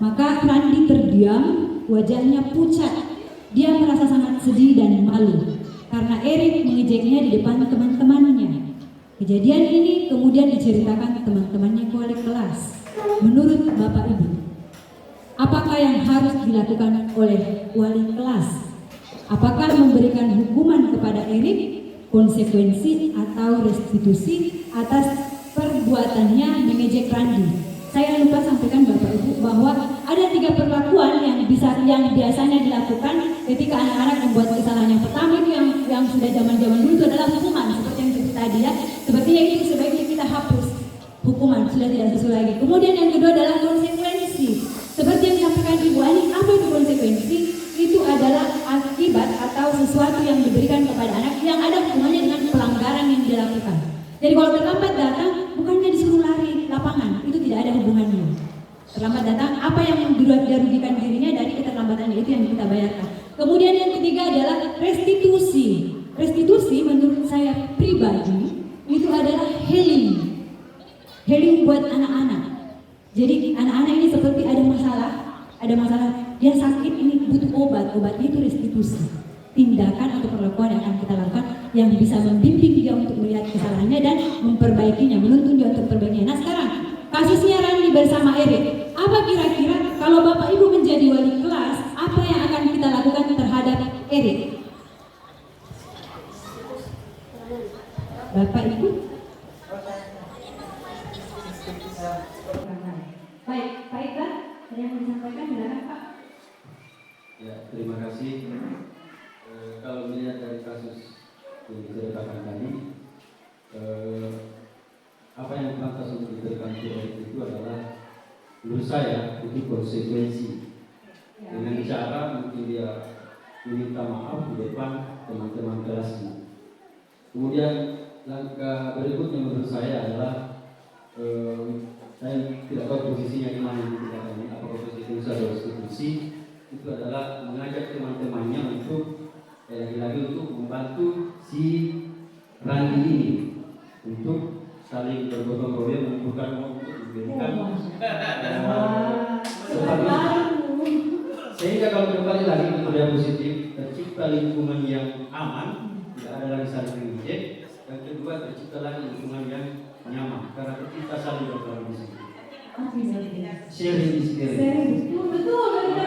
Maka Randi terdiam, wajahnya pucat. Dia merasa sangat sedih dan malu karena Erik mengejeknya di depan teman-temannya. Kejadian ini kemudian diceritakan teman-temannya ke wali kelas. Menurut Bapak Ibu, apakah yang harus dilakukan oleh wali kelas? Apakah memberikan hukuman kepada Erik, konsekuensi atau restitusi atas perbuatannya mengejek Randi? Saya lupa sampaikan Bapak Ibu bahwa ada 3 perlakuan yang biasanya dilakukan ketika anak-anak membuat kesalahan. Yang pertama itu yang sudah zaman-zaman dulu itu adalah hukuman, seperti yang disebut tadi ya. Sepertinya itu sebaiknya kita hapus hukuman, sudah tidak sesuai lagi. Kemudian yang kedua adalah konsekuensi. Seperti yang disampaikan Ibu Ani, apa itu konsekuensi? Itu adalah akibat atau sesuatu yang diberikan kepada anak yang ada hubungannya dengan pelanggaran yang dilakukan. Jadi kalau terlambat datang, bukannya disuruh lari lapangan, itu tidak ada hubungannya. Terlambat datang, apa yang dirugikan dirinya dari keterlambatannya itu yang kita bayarkan. Kemudian yang ketiga adalah restitusi. Restitusi menurut saya pribadi itu adalah healing. Healing buat anak-anak. Jadi anak-anak ini seperti ada masalah, dia sakit ini butuh obatnya itu restitusi. Tindakan atau perlakuan yang akan kita lakukan yang bisa membimbing dia untuk melihat kesalahannya dan memperbaikinya, menuntun dia untuk perbaikinya. Nah sekarang kasusnya Randi bersama Erik, apa kira-kira kalau Bapak Ibu menjadi wali kelas, apa yang akan kita lakukan terhadap Erik? Bapak Ibu? Baik, Pak Iqbal, ada yang mau disampaikan? Silakan Pak. Ya, terima kasih. Kalau melihat dari kasus yang diceritakan tadi, apa yang pantas untuk diberikan itu adalah menurut saya itu konsekuensi dengan cara mungkin dia meminta maaf di depan teman-teman kelasnya. Kemudian langkah berikutnya menurut saya adalah saya tidak tahu posisinya di mana di kita ini, apakah posisi atau restitusi, itu adalah mengajak teman-temannya untuk lagi-lagi untuk membantu si Randi ini untuk saling bergotong royong mengumpulkan uang untuk diberikan sehingga kalau kembali lagi ke budaya positif tercipta lingkungan yang aman, tidak ada lagi saling mengejek. Yang kedua tercipta lagi lingkungan yang nyaman karena kita saling berperan di sini. Sharing is caring. Betul.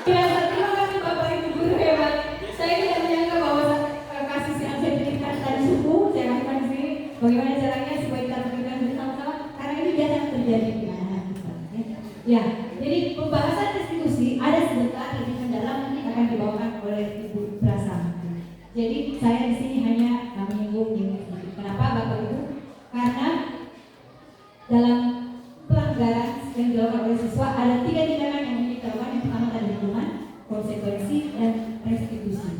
Terima kasih Bapak Ibu guru hebat. Saya tidak menyangka bahwa kasus yang saya Jadi saya di sini hanya menyinggung ini. Kenapa Bapak Ibu? Karena dalam pelanggaran yang dilakukan oleh siswa ada 3 tindakan yang dilakukan. Yang pertama tadi hukuman, konsekuensi, dan restitusi.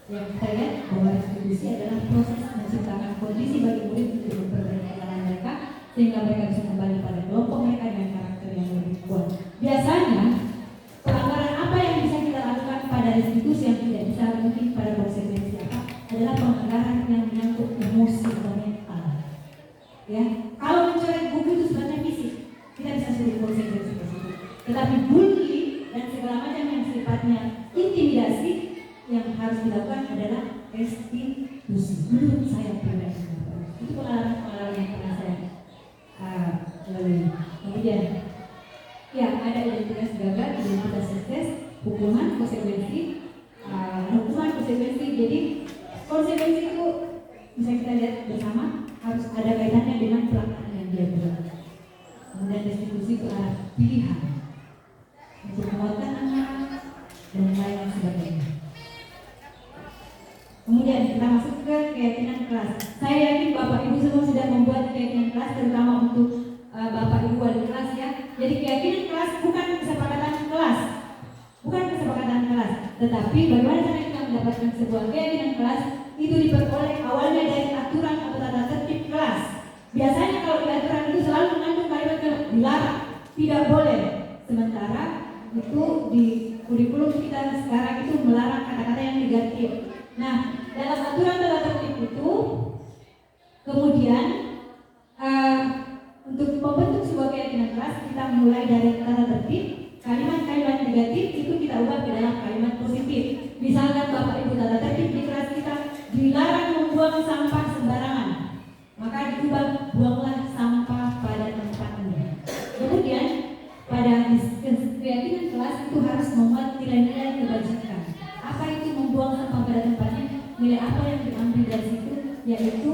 Yang kita lihat bahwa restitusi adalah proses menciptakan kondisi bagi murid untuk memperbaiki kesalahan mereka sehingga mereka bisa kembali pada kelompok mereka dengan karakter yang lebih kuat. Biasanya pelanggaran apa yang bisa kita lakukan pada restitusi yang tidak bisa mungkin pada konsekuensi apa adalah pelanggaran yang menyangkut emosi atau mental. Ya, kalau mencoret buku itu sebenarnya fisik, kita bisa suruh konsekuensi tersebut. Tetapi bully dan segala macam yang sifatnya intimidasi yang harus dilakukan adalah restitusi. Menurut saya pribadi, itu pengalaman yang pernah saya lalui. Kemudian, ya ada identitas gagal, identitas sukses, hukuman, konsekuensi, Jadi konsekuensi itu bisa kita lihat bersama harus ada kaitannya dengan pelaksanaan yang dia buat. Kemudian restitusi itu adalah pilihan untuk menguatkan anak dan lain sebagainya. Kemudian kita masuk ke keyakinan kelas. Saya yakin Bapak Ibu semua sudah membuat keyakinan kelas, terutama untuk Bapak Ibu wali kelas ya. Jadi keyakinan kelas bukan kesepakatan kelas, tetapi bagaimana cara kita mendapatkan sebuah keyakinan kelas itu diperoleh awalnya dari aturan atau tata tertib kelas. Biasanya kalau di aturan itu selalu mengandung kalimat dilarang, tidak boleh. Sementara itu di kurikulum kita sekarang itu melarang kata-kata yang negatif. Nah, dalam aturan tata tertib itu kemudian untuk membentuk sebuah keyakinan kelas kita mulai dari tata tertib, kalimat-kalimat negatif itu kita ubah ke dalam kalimat positif. Misalkan Bapak Ibu tata tertib di kelas kita dilarang membuang sampah sembarangan, maka diubah buanglah sampah pada tempatnya. Kemudian pada keyakinan kelas itu harus memuat nilai-nilai kebajikan. Apa itu membuang sampah pada tempatnya? Nilai apa yang diambil dari situ? Yaitu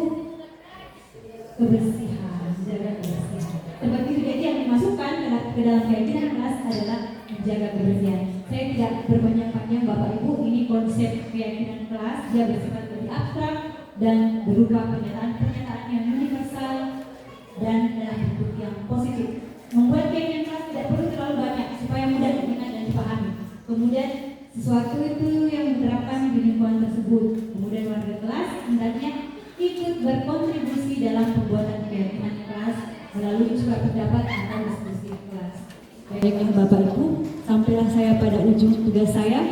kebersihan, menjaga kebersihan. Seperti itu, jadi yang dimasukkan ke dalam keyakinan kelas adalah menjaga kebersihan. Saya tidak berpanjang-panjang Bapak Ibu, ini konsep keyakinan kelas, dia bersifat lebih abstrak dan berupa pernyataan-pernyataan yang universal dan dalam bentuk yang positif. Membuat keyakinan kelas tidak perlu terlalu banyak supaya mudah diingat dan dipahami. Kemudian sesuatu itu yang diterapkan di lingkungan tersebut. Kemudian warga kelas hendaknya ikut berkontribusi dalam pembuatan keyakinan kelas melalui surat pendapat atau diskusi kelas. Baiklah Bapak Ibu, sampailah saya pada ujung tugas saya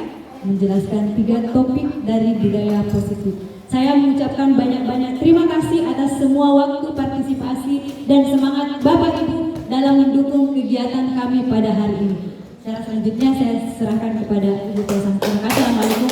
menjelaskan 3 topik dari budaya positif. Saya mengucapkan banyak-banyak terima kasih atas semua waktu partisipasi dan semangat Bapak Ibu dalam mendukung kegiatan kami pada hari ini. Secara selanjutnya saya serahkan kepada Ibu Presiden. Terima kasih. Assalamualaikum.